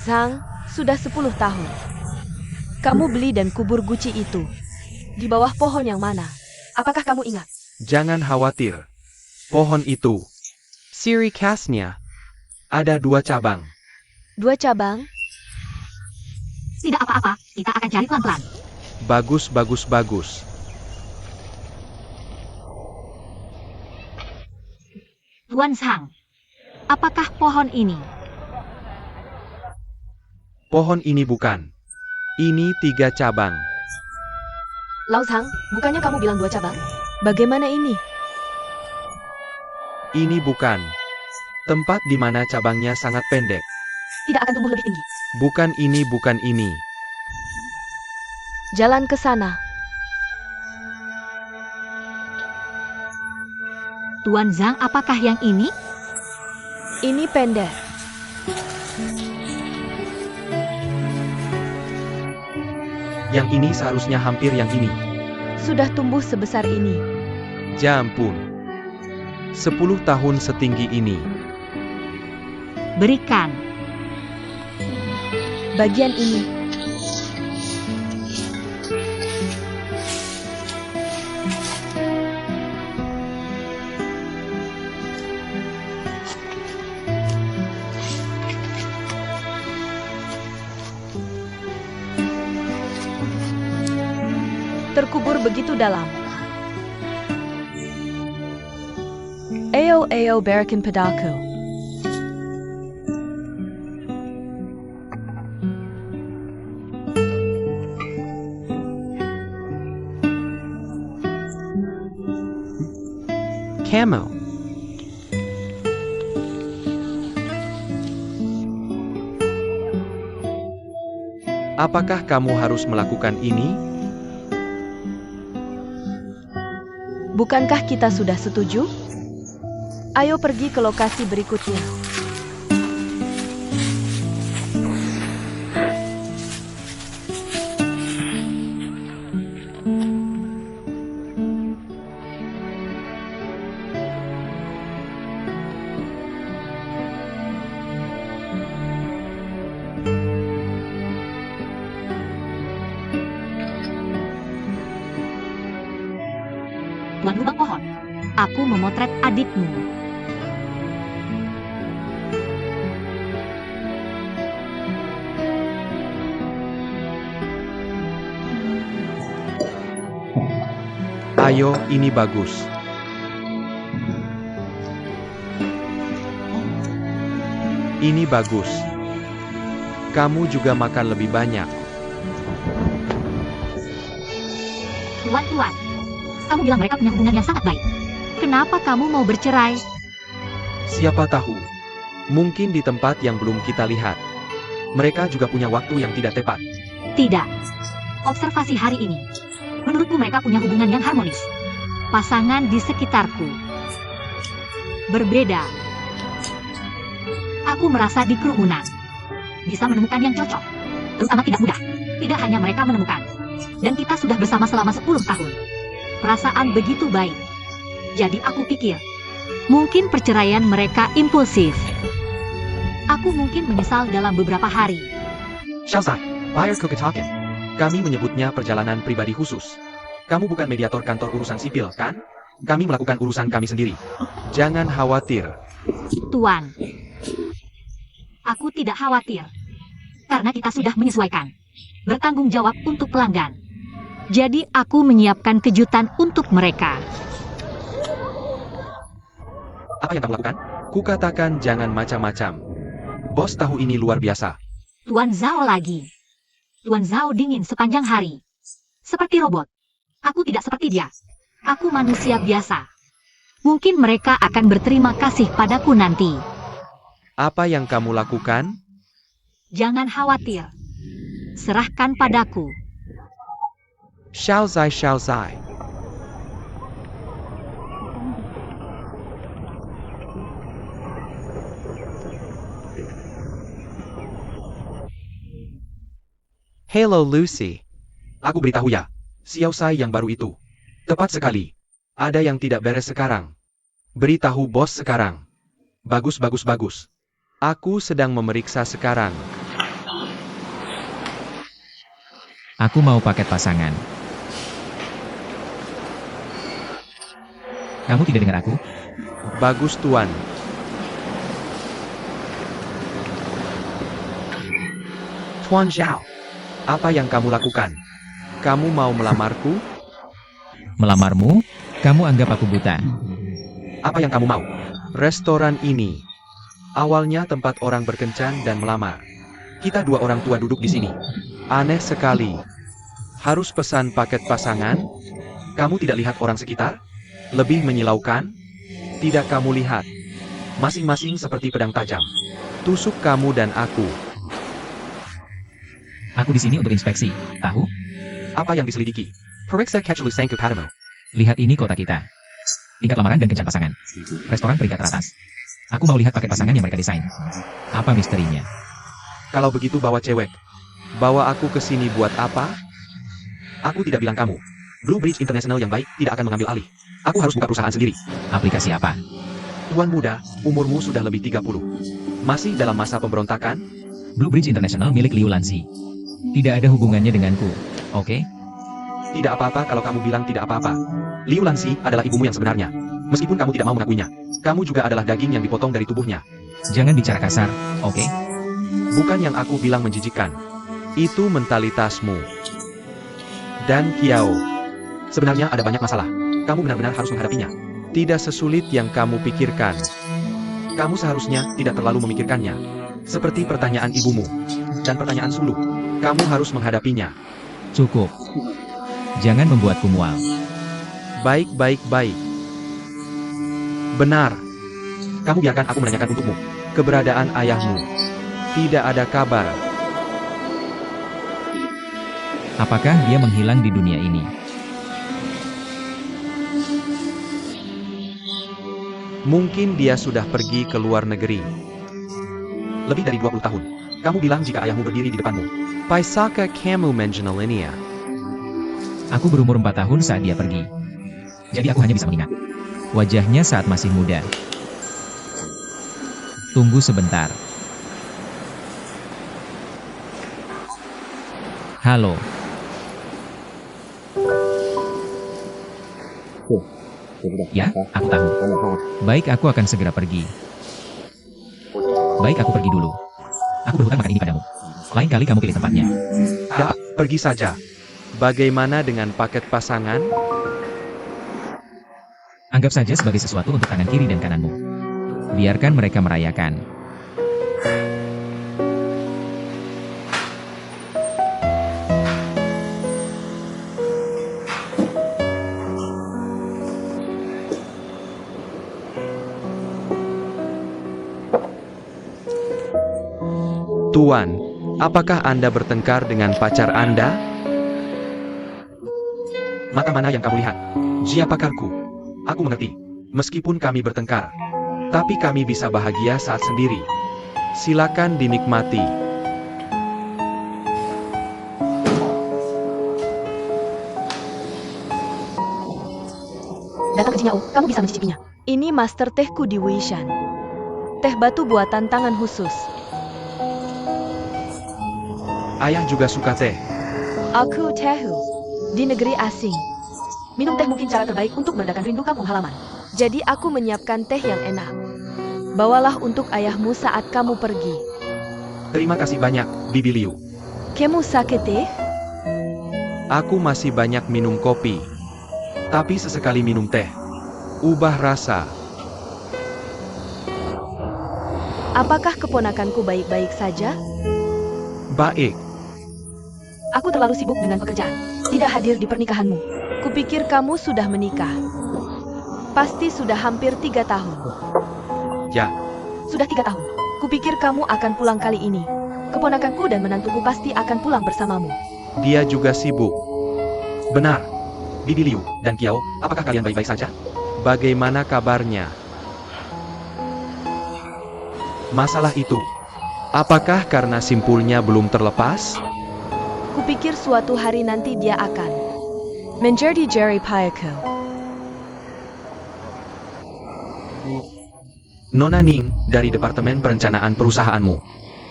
[SPEAKER 1] Zhang, sudah 10 tahun. Kamu beli dan kubur guci itu. Di bawah pohon yang mana? Apakah kamu ingat?
[SPEAKER 2] Jangan khawatir. Pohon itu. Ciri khasnya. Ada 2 cabang.
[SPEAKER 1] 2 cabang?
[SPEAKER 3] Tidak apa-apa, kita akan cari pelan-pelan.
[SPEAKER 2] Bagus, bagus, bagus.
[SPEAKER 3] Tuan Zhang, apakah pohon ini?
[SPEAKER 2] Pohon ini bukan. Ini 3 cabang.
[SPEAKER 1] Lao Zhang, bukannya kamu bilang 2 cabang? Bagaimana ini?
[SPEAKER 2] Ini bukan. Tempat di mana cabangnya sangat pendek.
[SPEAKER 3] Tidak akan tumbuh lebih tinggi.
[SPEAKER 2] Bukan ini, bukan ini.
[SPEAKER 1] Jalan ke sana.
[SPEAKER 3] Tuan Zhang, apakah yang ini?
[SPEAKER 1] Ini pendek.
[SPEAKER 2] Yang ini seharusnya hampir yang ini.
[SPEAKER 1] Sudah tumbuh sebesar ini.
[SPEAKER 2] Jampun. 10 tahun setinggi ini.
[SPEAKER 3] Berikan.
[SPEAKER 1] Bagian ini. Terkubur begitu dalam. Ayo berikan padaku.
[SPEAKER 2] Camel. Apakah kamu harus melakukan ini?
[SPEAKER 1] Bukankah kita sudah setuju? Ayo pergi ke lokasi berikutnya.
[SPEAKER 3] Tuan lubang pohon. Aku memotret adikmu.
[SPEAKER 2] Ayo, ini bagus. Ini bagus. Kamu juga makan lebih banyak.
[SPEAKER 3] Tuan, kamu bilang mereka punya hubungan yang sangat baik. Kenapa kamu mau bercerai?
[SPEAKER 2] Siapa tahu. Mungkin di tempat yang belum kita lihat. Mereka juga punya waktu yang tidak tepat.
[SPEAKER 3] Tidak. Observasi hari ini. Menurutku mereka punya hubungan yang harmonis. Pasangan di sekitarku berbeda. Aku merasa di kerumunan bisa menemukan yang cocok. Terutama tidak mudah. Tidak hanya mereka menemukan. Dan kita sudah bersama selama 10 tahun. Perasaan begitu baik. Jadi aku pikir, mungkin perceraian mereka impulsif. Aku mungkin menyesal dalam beberapa hari.
[SPEAKER 2] Xiaozai, Buyer Kuketaken. Kami menyebutnya perjalanan pribadi khusus. Kamu bukan mediator kantor urusan sipil, kan? Kami melakukan urusan kami sendiri. Jangan khawatir.
[SPEAKER 3] Tuan, aku tidak khawatir. Karena kita sudah menyesuaikan. Bertanggung jawab untuk pelanggan. Jadi aku menyiapkan kejutan untuk mereka.
[SPEAKER 2] Apa yang kamu lakukan? Kukatakan jangan macam-macam. Bos tahu ini luar biasa.
[SPEAKER 3] Tuan Zhao lagi. Tuan Zhao dingin sepanjang hari. Seperti robot. Aku tidak seperti dia. Aku manusia biasa. Mungkin mereka akan berterima kasih padaku nanti.
[SPEAKER 2] Apa yang kamu lakukan?
[SPEAKER 3] Jangan khawatir. Serahkan padaku.
[SPEAKER 2] Xiaozai, Xiaozai. Hello Lucy. Aku beritahu ya, Xiaozai yang baru itu. Tepat sekali. Ada yang tidak beres sekarang. Beritahu bos sekarang. Bagus, bagus, bagus. Aku sedang memeriksa sekarang.
[SPEAKER 4] Aku mau paket pasangan. Kamu tidak dengar aku?
[SPEAKER 2] Bagus tuan. Tuan Zhao, apa yang kamu lakukan? Kamu mau melamarku?
[SPEAKER 4] Melamarmu? Kamu anggap aku buta.
[SPEAKER 2] Apa yang kamu mau? Restoran ini. Awalnya tempat orang berkencan dan melamar. Kita dua orang tua duduk di sini. Aneh sekali. Harus pesan paket pasangan? Kamu tidak lihat orang sekitar? Lebih menyilaukan? Tidak kamu lihat. Masing-masing seperti pedang tajam. Tusuk kamu dan aku.
[SPEAKER 4] Aku di sini untuk inspeksi. Tahu?
[SPEAKER 2] Apa yang diselidiki? Periksa Kachlu Sangku Padamo.
[SPEAKER 4] Lihat ini kota kita. Tingkat lamaran dan kencan pasangan. Restoran peringkat teratas. Aku mau lihat paket pasangan yang mereka desain. Apa misterinya?
[SPEAKER 2] Kalau begitu bawa cewek. Bawa aku ke sini buat apa? Aku tidak bilang kamu. Blue Bridge International yang baik tidak akan mengambil alih. Aku harus buka perusahaan sendiri.
[SPEAKER 4] Aplikasi apa?
[SPEAKER 2] Tuan muda, umurmu sudah lebih 30. Masih dalam masa pemberontakan?
[SPEAKER 4] Blue Bridge International milik Liu Lanzi. Tidak ada hubungannya denganku. Oke?
[SPEAKER 2] Tidak apa-apa kalau kamu bilang tidak apa-apa. Liu Lanzi adalah ibumu yang sebenarnya. Meskipun kamu tidak mau mengakuinya. Kamu juga adalah daging yang dipotong dari tubuhnya.
[SPEAKER 4] Jangan bicara kasar, oke?
[SPEAKER 2] Bukan yang aku bilang menjijikkan. Itu mentalitasmu. Dan Kiao. Sebenarnya ada banyak masalah. Kamu benar-benar harus menghadapinya. Tidak sesulit yang kamu pikirkan. Kamu seharusnya tidak terlalu memikirkannya. Seperti pertanyaan ibumu. Dan pertanyaan Sulu. Kamu harus menghadapinya.
[SPEAKER 4] Cukup. Jangan membuatku mual.
[SPEAKER 2] Baik, baik, baik. Benar. Kamu biarkan aku menanyakan untukmu. Keberadaan ayahmu. Tidak ada kabar.
[SPEAKER 4] Apakah dia menghilang di dunia ini?
[SPEAKER 2] Mungkin dia sudah pergi ke luar negeri. Lebih dari 20 tahun. Kamu bilang jika ayahmu berdiri di depanmu. Paisaka kamu mengenalinya.
[SPEAKER 4] Aku berumur 4 tahun saat dia pergi. Jadi aku hanya bisa mengingat wajahnya saat masih muda. Tunggu sebentar. Halo. Ya, aku tahu. Baik, aku akan segera pergi. Baik, aku pergi dulu. Aku berhutang makan ini padamu. Lain kali kamu pilih tempatnya.
[SPEAKER 2] Ya, pergi saja. Bagaimana dengan paket pasangan?
[SPEAKER 4] Anggap saja sebagai sesuatu untuk tangan kiri dan kananmu. Biarkan mereka merayakan.
[SPEAKER 2] Tuan, apakah Anda bertengkar dengan pacar Anda? Mata mana yang kamu lihat? Jia pakarku. Aku mengerti. Meskipun kami bertengkar. Tapi kami bisa bahagia saat sendiri. Silakan dinikmati.
[SPEAKER 1] Datang ke sini Nyao, kamu bisa mencicipinya. Ini master tehku di Weishan. Teh batu buatan tangan khusus.
[SPEAKER 2] Ayah juga suka teh.
[SPEAKER 1] Aku Tehu. Di negeri asing. Minum teh mungkin cara terbaik untuk meredakan rindu kampung halaman. Jadi aku menyiapkan teh yang enak. Bawalah untuk ayahmu saat kamu pergi.
[SPEAKER 2] Terima kasih banyak, Bibi Liu.
[SPEAKER 1] Kamu sakit teh?
[SPEAKER 2] Aku masih banyak minum kopi. Tapi sesekali minum teh. Ubah rasa.
[SPEAKER 1] Apakah keponakanku baik-baik saja?
[SPEAKER 2] Baik.
[SPEAKER 1] Aku terlalu sibuk dengan pekerjaan. Tidak hadir di pernikahanmu. Kupikir kamu sudah menikah. Pasti sudah hampir 3 tahun.
[SPEAKER 2] Ya,
[SPEAKER 1] Sudah 3 tahun. Kupikir kamu akan pulang kali ini. Keponakanku dan menantuku pasti akan pulang bersamamu.
[SPEAKER 2] dia juga sibuk. Benar. Bibi Liu dan Kiao, apakah kalian baik-baik saja? Bagaimana kabarnya? Masalah itu, apakah karena simpulnya belum terlepas?
[SPEAKER 1] Kupikir suatu hari nanti dia akan menjadi Jerry Payako.
[SPEAKER 2] Nona Ning, dari Departemen Perencanaan Perusahaanmu.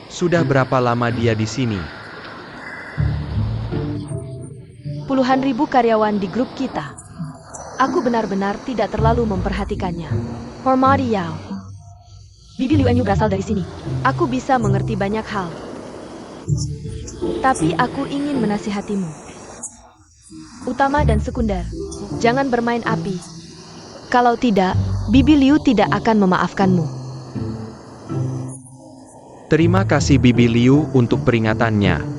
[SPEAKER 2] Sudah berapa lama dia di sini?
[SPEAKER 1] Puluhan ribu karyawan di grup kita. Aku benar-benar tidak terlalu memperhatikannya. Hormati Yao. Bibi Liu Enyu berasal dari sini. Aku bisa mengerti banyak hal. Tapi aku ingin menasihatimu. Utama dan sekunder, jangan bermain api. Kalau tidak, Bibi Liu tidak akan memaafkanmu.
[SPEAKER 2] Terima kasih Bibi Liu untuk peringatannya.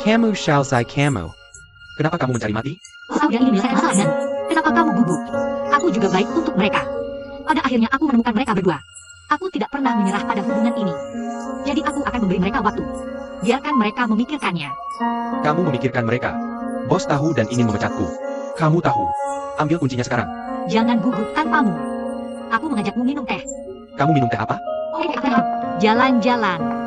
[SPEAKER 2] Kamu Shaozai kamu. Kenapa kamu mencari mati?
[SPEAKER 3] Saudara ini menyelesaikan masalahnya. Kenapa kamu gugup? Aku juga baik untuk mereka. Pada akhirnya aku menemukan mereka berdua. Aku tidak pernah menyerah pada hubungan ini. Jadi aku akan memberi mereka waktu. Biarkan mereka memikirkannya.
[SPEAKER 2] Kamu memikirkan mereka. Bos tahu dan ingin memecatku. Kamu tahu. Ambil kuncinya sekarang.
[SPEAKER 3] Jangan gugup tanpamu. Aku mengajakmu minum teh.
[SPEAKER 2] Kamu minum teh apa?
[SPEAKER 3] Jalan-jalan.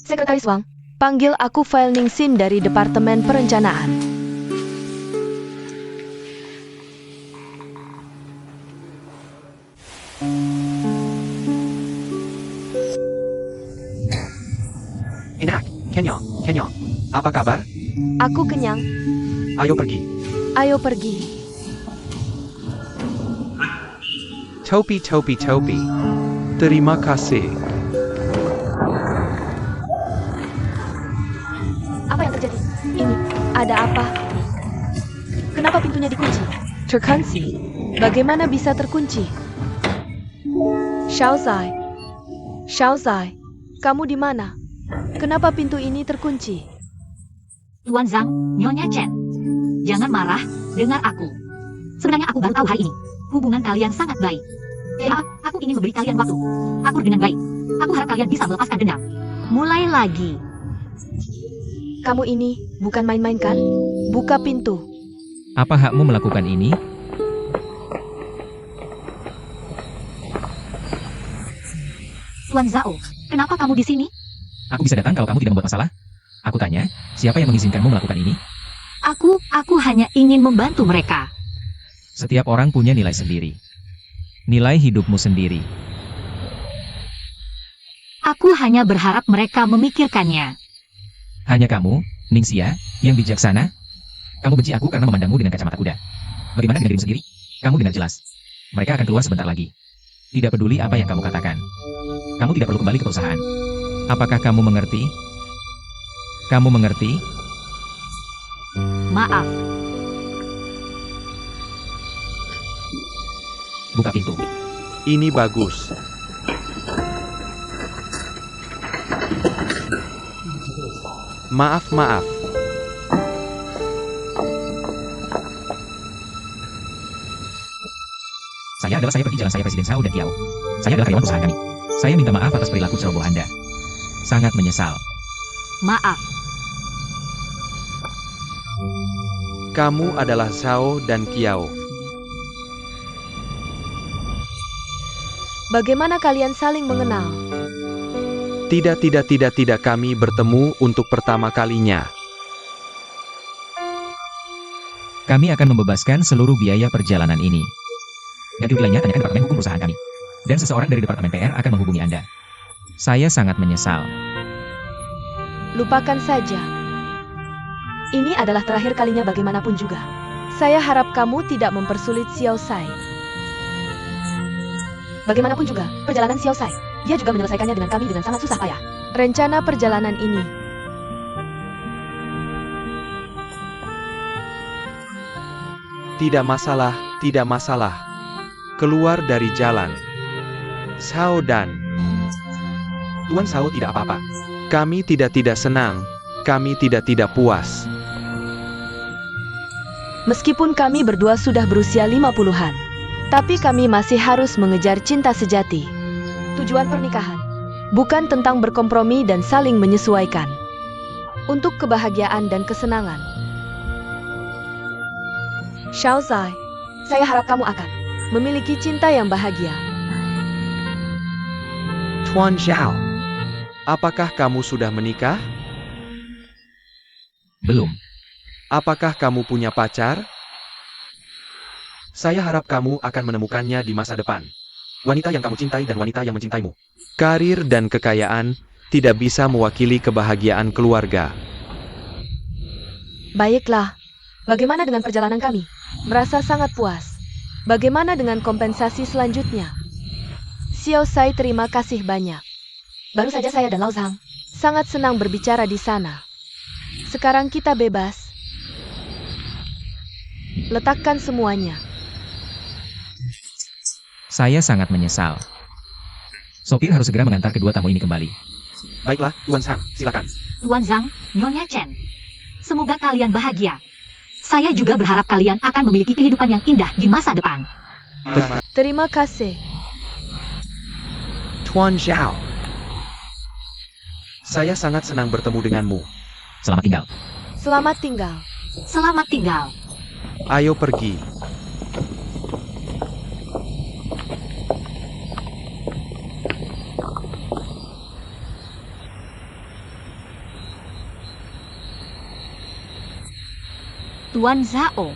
[SPEAKER 1] Sekretaris Wang, panggil aku File Ningsin dari Departemen Perencanaan.
[SPEAKER 2] Enak. Kenyang. Apa kabar?
[SPEAKER 1] Aku kenyang.
[SPEAKER 2] Ayo pergi.
[SPEAKER 1] Ayo pergi.
[SPEAKER 2] Topi. Terima kasih.
[SPEAKER 1] Apa yang terjadi? Ini, ada apa? Kenapa pintunya dikunci? Terkunci. Bagaimana bisa terkunci? Shaozai, kamu di mana? Kenapa pintu ini terkunci?
[SPEAKER 3] Tuan Zhang, Nyonya Chen. Jangan marah, dengar aku. Sebenarnya aku baru tahu hari ini. Hubungan kalian sangat baik. Aku ingin memberi kalian waktu. Akur dengan baik. Aku harap kalian bisa melepaskan dendam. Mulai lagi.
[SPEAKER 1] Kamu ini bukan main-main kan? Buka pintu.
[SPEAKER 4] Apa hakmu melakukan ini?
[SPEAKER 3] Tuan Zhao, kenapa kamu di sini?
[SPEAKER 4] Aku bisa datang kalau kamu tidak membuat masalah? Aku tanya, siapa yang mengizinkanmu melakukan ini?
[SPEAKER 3] Aku hanya ingin membantu mereka.
[SPEAKER 4] Setiap orang punya nilai sendiri. Nilai hidupmu sendiri.
[SPEAKER 3] Aku hanya berharap mereka memikirkannya.
[SPEAKER 4] Hanya kamu, Ningxia, yang bijaksana? Kamu benci aku karena memandangmu dengan kacamata kuda. Bagaimana dengan dirimu sendiri? Kamu dengar jelas. Mereka akan keluar sebentar lagi. Tidak peduli apa yang kamu katakan. Kamu tidak perlu kembali ke perusahaan. Apakah kamu mengerti? Kamu mengerti?
[SPEAKER 3] Maaf,
[SPEAKER 4] Buka pintu.
[SPEAKER 2] Ini bagus. Maaf.
[SPEAKER 4] Saya pergi jalan saya Presiden Zhao dan Kiao. Saya adalah karyawan perusahaan kami. Saya minta maaf atas perilaku ceroboh Anda. Sangat menyesal.
[SPEAKER 3] maaf.
[SPEAKER 2] Kamu adalah Zhao dan Kiao.
[SPEAKER 1] Bagaimana kalian saling mengenal?
[SPEAKER 2] Tidak, kami bertemu untuk pertama kalinya.
[SPEAKER 4] Kami akan membebaskan seluruh biaya perjalanan ini. Ganti rugi lainnya tanyakan Departemen Hukum perusahaan kami. Dan seseorang dari Departemen PR akan menghubungi Anda. Saya sangat menyesal.
[SPEAKER 1] Lupakan saja. Ini adalah terakhir kalinya bagaimanapun juga. Saya harap kamu tidak mempersulit Xiao Sai. Bagaimanapun juga, perjalanan Xiao Sai, dia juga menyelesaikannya dengan kami dengan sangat susah payah. Rencana perjalanan ini.
[SPEAKER 2] Tidak masalah. Keluar dari jalan. Zhao dan Tuan Zhao tidak apa-apa. Kami tidak senang. Kami tidak puas.
[SPEAKER 1] Meskipun kami berdua sudah berusia 50-an, tapi kami masih harus mengejar cinta sejati. Tujuan pernikahan bukan tentang berkompromi dan saling menyesuaikan. Untuk kebahagiaan dan kesenangan. Xiao Zai, saya harap kamu akan memiliki cinta yang bahagia.
[SPEAKER 2] Tuan Zhao, apakah kamu sudah menikah?
[SPEAKER 4] Belum.
[SPEAKER 2] Apakah kamu punya pacar? Saya harap kamu akan menemukannya di masa depan. Wanita yang kamu cintai dan wanita yang mencintaimu. Karir dan kekayaan tidak bisa mewakili kebahagiaan keluarga.
[SPEAKER 1] Baiklah, bagaimana dengan perjalanan kami? Merasa sangat puas. Bagaimana dengan kompensasi selanjutnya? Xiao Sai, terima kasih banyak. Baru saja saya dan Lao Zhang sangat senang berbicara di sana. Sekarang kita bebas. Letakkan semuanya.
[SPEAKER 4] Saya sangat menyesal. Sopir harus segera mengantar kedua tamu ini kembali.
[SPEAKER 2] Baiklah, Tuan Zhang, silakan.
[SPEAKER 3] Tuan Zhang, Nyonya Chen. Semoga kalian bahagia. Saya juga berharap kalian akan memiliki kehidupan yang indah di masa depan.
[SPEAKER 1] Terima kasih.
[SPEAKER 2] Tuan Zhao. Saya sangat senang bertemu denganmu.
[SPEAKER 4] Selamat tinggal.
[SPEAKER 1] Selamat tinggal.
[SPEAKER 3] Selamat tinggal.
[SPEAKER 2] Ayo pergi.
[SPEAKER 3] Tuan Zhao.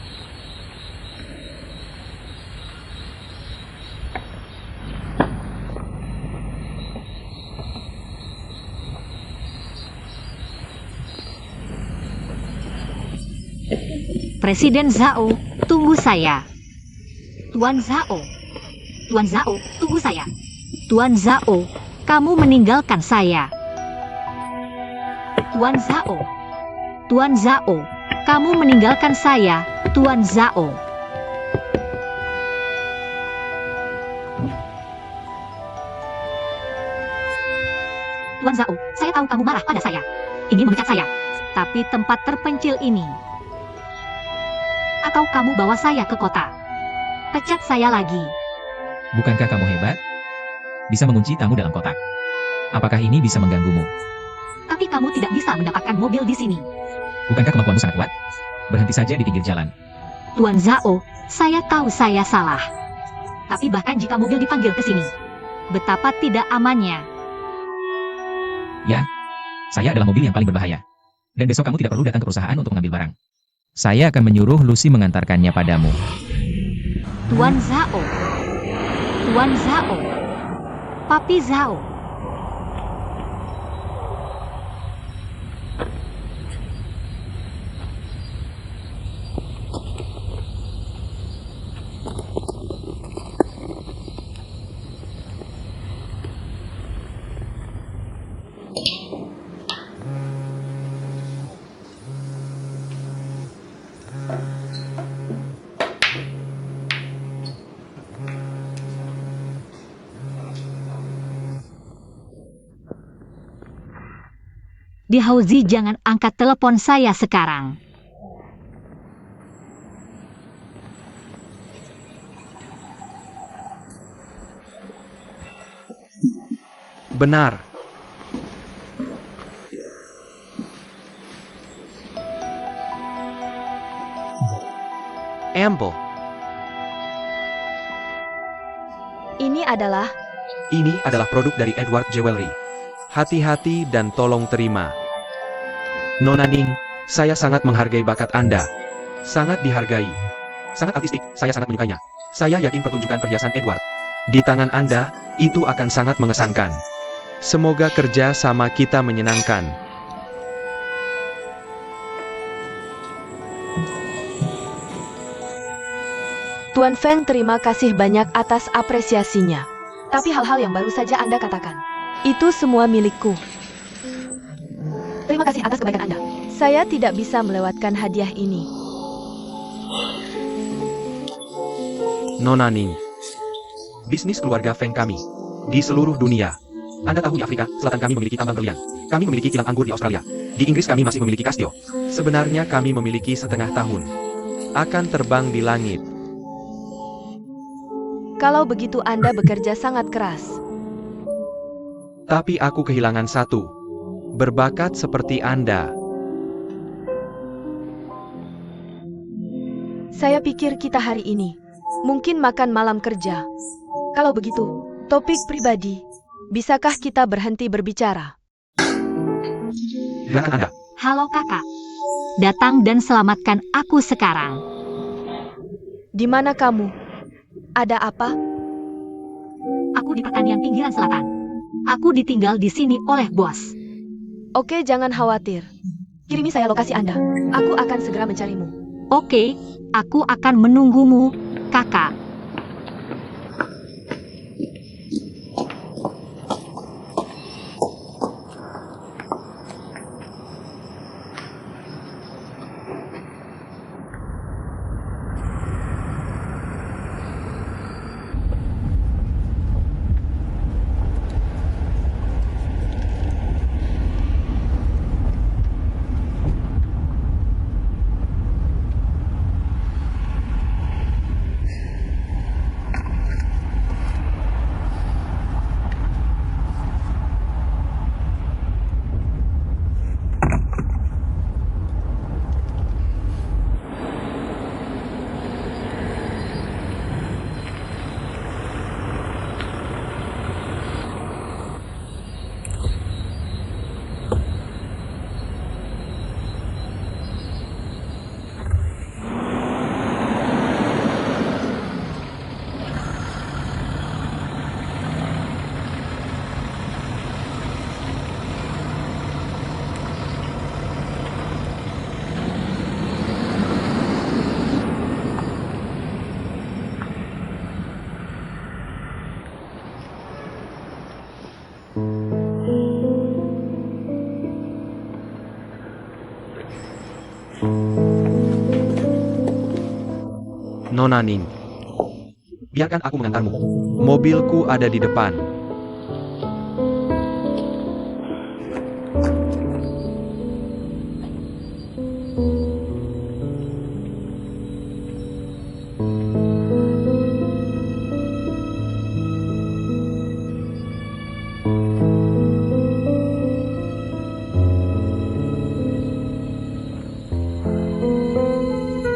[SPEAKER 3] Presiden Zhao, tunggu saya. Tuan Zhao. Tuan Zhao, tunggu saya. Tuan Zhao, kamu meninggalkan saya. Tuan Zhao. Tuan Zhao, kamu meninggalkan saya, Tuan Zhao. Tuan Zhao, saya tahu kamu marah pada saya. Ingin memecat saya. Tapi tempat terpencil ini. Atau kamu bawa saya ke kota. Pecat saya lagi.
[SPEAKER 4] Bukankah kamu hebat? Bisa mengunci tamu dalam kotak. Apakah ini bisa mengganggumu?
[SPEAKER 3] Tapi kamu tidak bisa mendapatkan mobil di sini.
[SPEAKER 4] Bukankah kemampuanmu sangat kuat? Berhenti saja di pinggir jalan.
[SPEAKER 3] Tuan Zhao, saya tahu saya salah. Tapi bahkan jika mobil dipanggil ke sini, betapa tidak amannya.
[SPEAKER 4] Ya, saya adalah mobil yang paling berbahaya. Dan besok kamu tidak perlu datang ke perusahaan untuk mengambil barang. Saya akan menyuruh Lucy mengantarkannya padamu.
[SPEAKER 3] Tuan Zhao. Tuan Zhao. Papi Zhao. Di Hauzi, jangan angkat telepon saya sekarang.
[SPEAKER 2] Benar. Amble.
[SPEAKER 1] Ini
[SPEAKER 2] adalah produk dari Edward Jewelry. Hati-hati dan tolong terima. Nona Ning, saya sangat menghargai bakat Anda. Sangat dihargai. Sangat artistik, saya sangat menyukainya. Saya yakin pertunjukan perhiasan Edward di tangan Anda, itu akan sangat mengesankan. Semoga kerja sama kita menyenangkan.
[SPEAKER 1] Tuan Feng, terima kasih banyak atas apresiasinya. Tapi hal-hal yang baru saja Anda katakan, itu semua milikku. Terima kasih atas kebaikan Anda. Saya tidak bisa melewatkan hadiah ini.
[SPEAKER 2] Nona Ning, bisnis keluarga Feng kami di seluruh dunia. Anda tahu, di Afrika Selatan kami memiliki tambang berlian. Kami memiliki kilang anggur di Australia. Di Inggris kami masih memiliki Casio. Sebenarnya kami memiliki setengah tahun akan terbang di langit.
[SPEAKER 1] Kalau begitu Anda bekerja sangat keras.
[SPEAKER 2] Tapi aku kehilangan satu. Berbakat seperti Anda.
[SPEAKER 1] Saya pikir kita hari ini mungkin makan malam kerja. Kalau begitu, topik pribadi. Bisakah kita berhenti berbicara?
[SPEAKER 2] Silakan Anda.
[SPEAKER 3] Halo kakak. Datang dan selamatkan aku sekarang.
[SPEAKER 1] Di mana kamu? Ada apa?
[SPEAKER 3] Aku di pertanian pinggiran selatan. Aku ditinggal di sini oleh bos.
[SPEAKER 1] Oke, jangan khawatir. Kirimi saya lokasi Anda. Aku akan segera mencarimu.
[SPEAKER 3] Oke, aku akan menunggumu, kakak.
[SPEAKER 2] Nona Ning, biarkan aku mengantarmu. Mobilku ada di depan.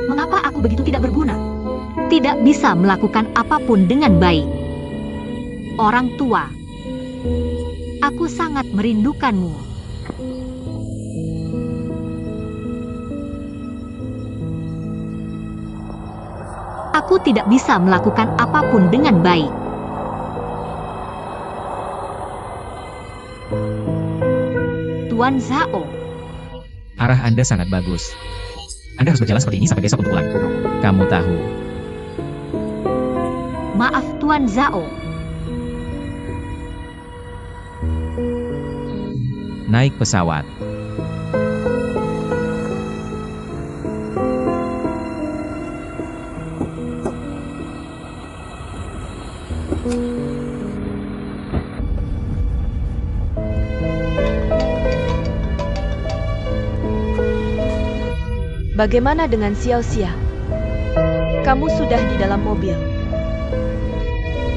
[SPEAKER 3] Mengapa aku begitu tidak berguna? Tidak bisa melakukan apapun dengan baik. Orang tua, aku sangat merindukanmu. Aku tidak bisa melakukan apapun dengan baik. Tuan Zhao,
[SPEAKER 4] Arah Anda sangat bagus. Anda harus berjalan seperti ini sampai besok untuk pulang. Kamu tahu.
[SPEAKER 3] maaf Tuan Zhao.
[SPEAKER 4] Naik pesawat.
[SPEAKER 1] Bagaimana dengan Xiao Xia? Kamu sudah di dalam mobil.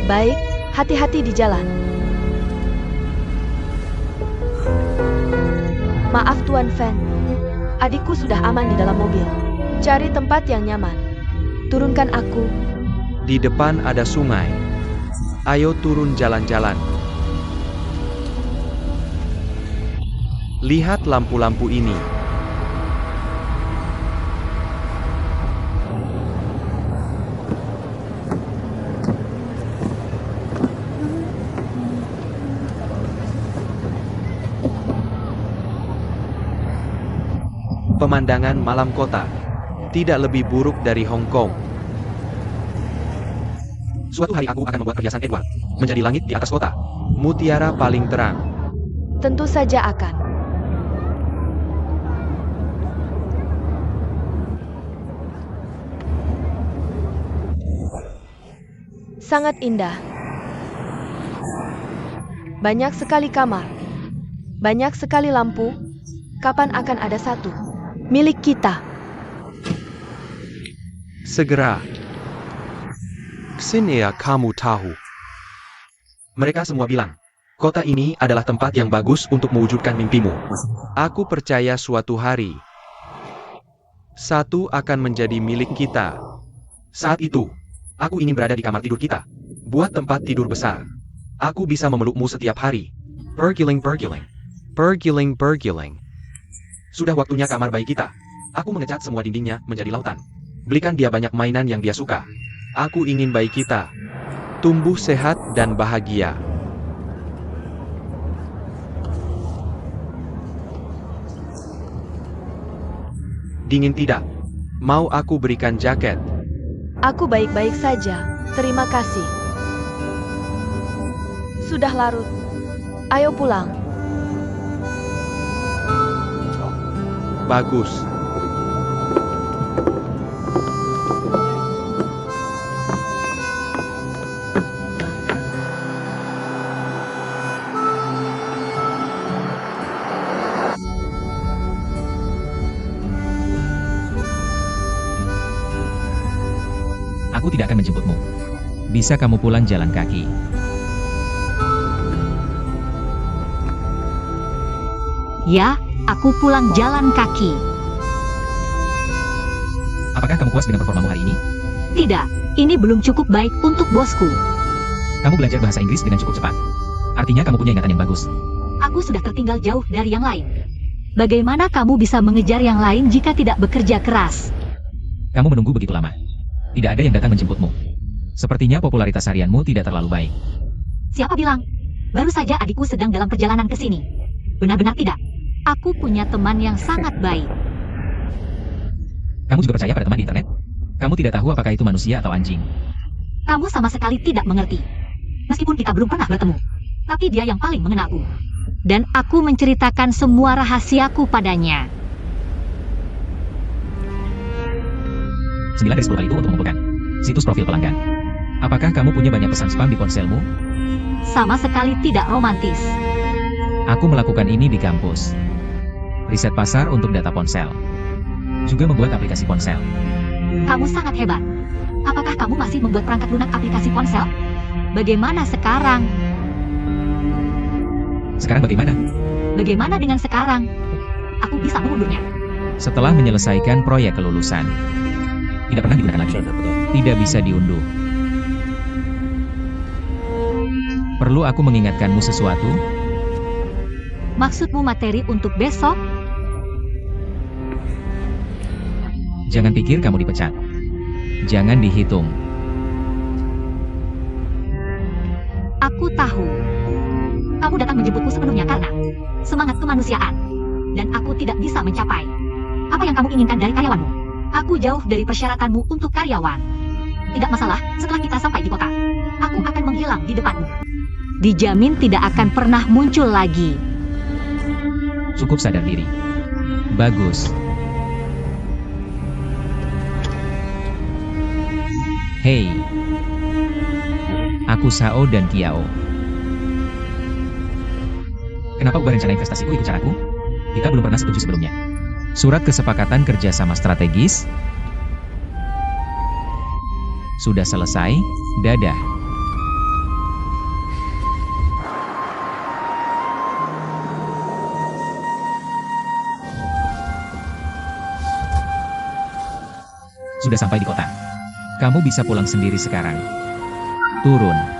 [SPEAKER 1] Baik, hati-hati di jalan. Maaf Tuan Fan, adikku sudah aman di dalam mobil. Cari tempat yang nyaman. Turunkan aku.
[SPEAKER 2] Di depan ada sungai. Ayo turun jalan-jalan. Lihat lampu-lampu ini. Pemandangan malam kota tidak lebih buruk dari Hong Kong. Suatu hari aku akan membuat perhiasan Edward menjadi langit di atas kota, mutiara paling terang.
[SPEAKER 1] Tentu saja akan. Sangat indah. Banyak sekali kamar. Banyak sekali lampu. Kapan akan ada satu milik kita?
[SPEAKER 2] Segera. Ksenia kamu tahu. Mereka semua bilang, kota ini adalah tempat yang bagus untuk mewujudkan mimpimu. Aku percaya suatu hari, satu akan menjadi milik kita. Saat itu, aku ingin berada di kamar tidur kita. Buat tempat tidur besar. Aku bisa memelukmu setiap hari. Pergiling. Sudah waktunya kamar bayi kita. Aku mengecat semua dindingnya menjadi lautan. Belikan dia banyak mainan yang dia suka. Aku ingin bayi kita tumbuh sehat dan bahagia. Dingin tidak? Mau aku berikan jaket?
[SPEAKER 1] Aku baik-baik saja. Terima kasih. Sudah larut. Ayo pulang.
[SPEAKER 2] Bagus.
[SPEAKER 4] Aku tidak akan menjemputmu. Bisa kamu pulang jalan kaki.
[SPEAKER 3] Ya, aku pulang jalan kaki.
[SPEAKER 4] Apakah kamu puas dengan performamu hari ini?
[SPEAKER 3] Tidak, ini belum cukup baik untuk bosku.
[SPEAKER 4] Kamu belajar bahasa Inggris dengan cukup cepat. Artinya kamu punya ingatan yang bagus.
[SPEAKER 3] Aku sudah tertinggal jauh dari yang lain. Bagaimana kamu bisa mengejar yang lain jika tidak bekerja keras?
[SPEAKER 4] Kamu menunggu begitu lama. Tidak ada yang datang menjemputmu. Sepertinya popularitas harianmu tidak terlalu baik.
[SPEAKER 3] Siapa bilang? Baru saja adikku sedang dalam perjalanan ke sini. Benar-benar tidak. Aku punya teman yang sangat baik.
[SPEAKER 4] Kamu juga percaya pada teman di internet? Kamu tidak tahu apakah itu manusia atau anjing.
[SPEAKER 3] Kamu sama sekali tidak mengerti. Meskipun kita belum pernah bertemu, tapi dia yang paling mengenalku. Dan aku menceritakan semua rahasiaku padanya.
[SPEAKER 4] 9 dari 10 kali itu untuk mengumpulkan situs profil pelanggan. Apakah kamu punya banyak pesan spam di ponselmu?
[SPEAKER 3] Sama sekali tidak romantis.
[SPEAKER 4] Aku melakukan ini di kampus. Riset pasar untuk data ponsel. Juga membuat aplikasi ponsel.
[SPEAKER 3] Kamu sangat hebat. Apakah kamu masih membuat perangkat lunak aplikasi ponsel? Bagaimana sekarang?
[SPEAKER 4] Sekarang bagaimana?
[SPEAKER 3] Bagaimana dengan sekarang? Aku bisa mengundurnya.
[SPEAKER 4] Setelah menyelesaikan proyek kelulusan. Tidak pernah digunakan lagi. Tidak bisa diunduh. Perlu aku mengingatkanmu sesuatu?
[SPEAKER 3] Maksudmu materi untuk besok?
[SPEAKER 4] Jangan pikir kamu dipecat. Jangan dihitung.
[SPEAKER 3] Aku tahu. Kamu datang menjemputku sepenuhnya karena semangat kemanusiaan. Dan aku tidak bisa mencapai apa yang kamu inginkan dari karyawanmu. Aku jauh dari persyaratanmu untuk karyawan. Tidak masalah, setelah kita sampai di kota, aku akan menghilang di depanmu. Dijamin tidak akan pernah muncul lagi.
[SPEAKER 4] Cukup sadar diri. Bagus. Hei. Aku Sao dan Kiao. Kenapa ubah rencana investasiku ikut caraku? Kita belum pernah setuju sebelumnya. Surat kesepakatan kerjasama strategis sudah selesai. Dadah. Sudah sampai di kota. Kamu bisa pulang sendiri sekarang. Turun.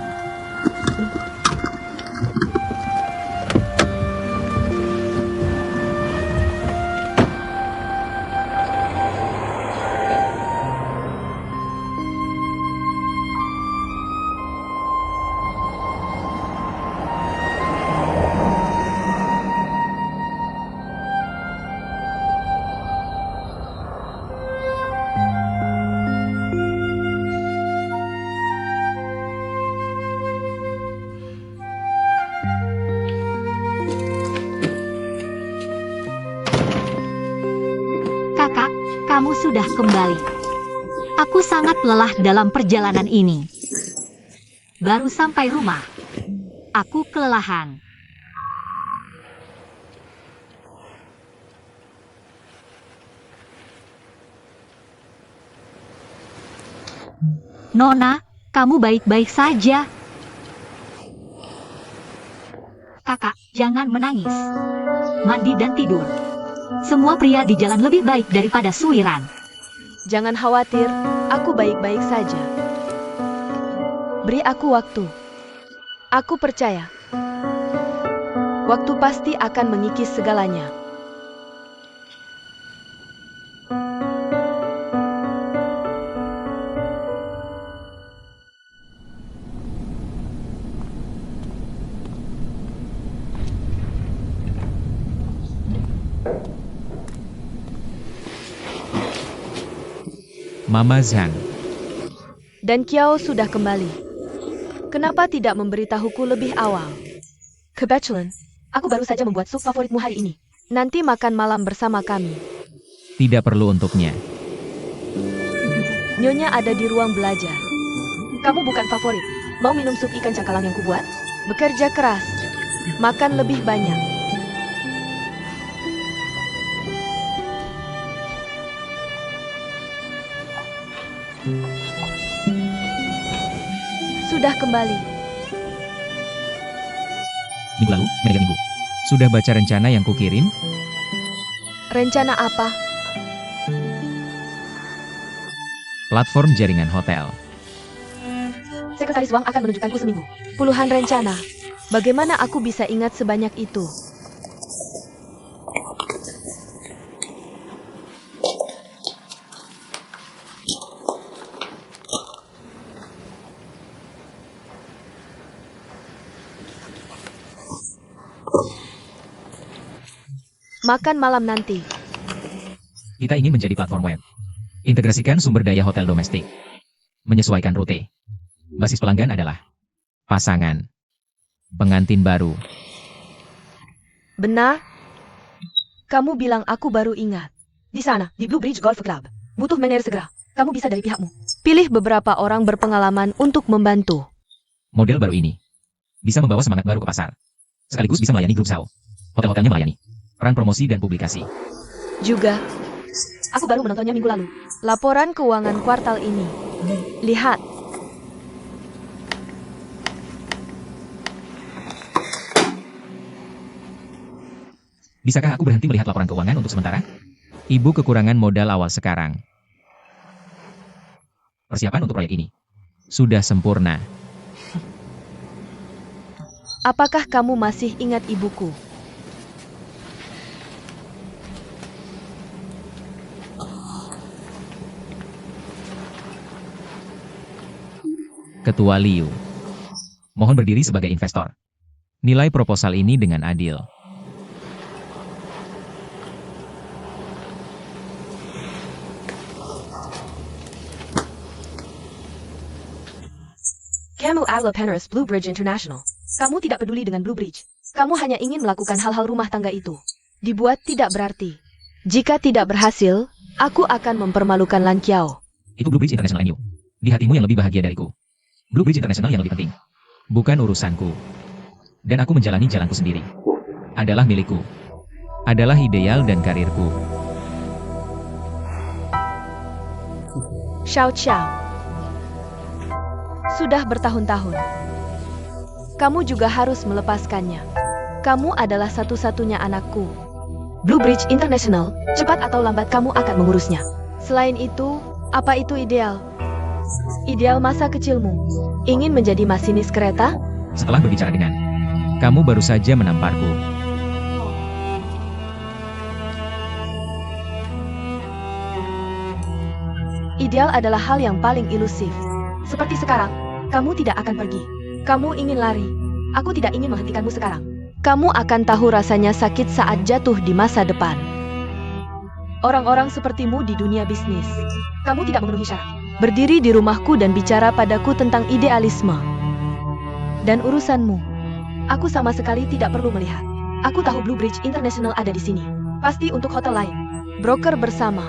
[SPEAKER 3] Kakak, kamu sudah kembali. Aku sangat lelah dalam perjalanan ini. Baru sampai rumah. Aku kelelahan. Nona, kamu baik-baik saja. Kakak, jangan menangis. Mandi dan tidur. Semua pria di jalan lebih baik daripada Suiran.
[SPEAKER 1] Jangan khawatir, aku baik-baik saja. Beri aku waktu. Aku percaya. Waktu pasti akan mengikis segalanya.
[SPEAKER 4] Mama Zhang.
[SPEAKER 1] Dan Kiao sudah kembali. Kenapa tidak memberitahuku lebih awal? Kebetulan, aku baru saja membuat sup favoritmu hari ini. Nanti makan malam bersama kami.
[SPEAKER 4] Tidak perlu untuknya.
[SPEAKER 1] Nyonya ada di ruang belajar. Kamu bukan favorit. Mau minum sup ikan cakalang yang kubuat? Bekerja keras. Makan lebih banyak. Sudah kembali.
[SPEAKER 4] Minggu lalu, manajer minggu. Sudah baca rencana yang kukirim?
[SPEAKER 1] Rencana apa?
[SPEAKER 4] Platform jaringan hotel.
[SPEAKER 1] Sekretaris Wang akan menunjukkanku seminggu. Puluhan rencana. Bagaimana aku bisa ingat sebanyak itu? Makan malam nanti.
[SPEAKER 4] Kita ingin menjadi platform web. Integrasikan sumber daya hotel domestik. Menyesuaikan rute. Basis pelanggan adalah pasangan, pengantin baru.
[SPEAKER 1] Benar? Kamu bilang aku baru ingat. Di sana, di Blue Bridge Golf Club. Butuh manajer segera. Kamu bisa dari pihakmu. Pilih beberapa orang berpengalaman untuk membantu.
[SPEAKER 4] Model baru ini bisa membawa semangat baru ke pasar. Sekaligus bisa melayani grup SAO. Hotel-hotelnya melayani peran promosi dan publikasi.
[SPEAKER 1] Juga, aku baru menontonnya minggu lalu. Laporan keuangan kuartal ini. Lihat.
[SPEAKER 4] Bisakah aku berhenti melihat laporan keuangan untuk sementara? Ibu kekurangan modal awal sekarang. Persiapan untuk proyek ini sudah sempurna.
[SPEAKER 1] Apakah kamu masih ingat ibuku?
[SPEAKER 4] Ketua Liu. Mohon berdiri sebagai investor. Nilai proposal ini dengan adil.
[SPEAKER 1] Kamu adalah penerus Blue Bridge International. Kamu tidak peduli dengan Blue Bridge. Kamu hanya ingin melakukan hal-hal rumah tangga itu. Dibuat tidak berarti. Jika tidak berhasil, aku akan mempermalukan Lan Qiao.
[SPEAKER 4] Itu Blue Bridge International Liu. Di hatimu yang lebih bahagia dariku. Blue Bridge International yang lebih penting. Bukan urusanku. Dan aku menjalani jalanku sendiri. Adalah milikku. Adalah ideal dan karirku.
[SPEAKER 1] Xiao Xiao. Sudah bertahun-tahun. Kamu juga harus melepaskannya. Kamu adalah satu-satunya anakku. Blue Bridge International, cepat atau lambat kamu akan mengurusnya. Selain itu, apa itu ideal? Ideal masa kecilmu. Ingin menjadi masinis kereta?
[SPEAKER 4] Setelah berbicara dengan kamu baru saja menamparku.
[SPEAKER 1] Ideal adalah hal yang paling ilusif. Seperti sekarang, kamu tidak akan pergi. Kamu ingin lari. Aku tidak ingin menghentikanmu sekarang. Kamu akan tahu rasanya sakit saat jatuh di masa depan. Orang-orang sepertimu di dunia bisnis. Kamu tidak memenuhi syarat. Berdiri di rumahku dan bicara padaku tentang idealisme. Dan urusanmu. Aku sama sekali tidak perlu melihat. Aku tahu Blue Bridge International ada di sini. Pasti untuk hotel lain. Broker bersama.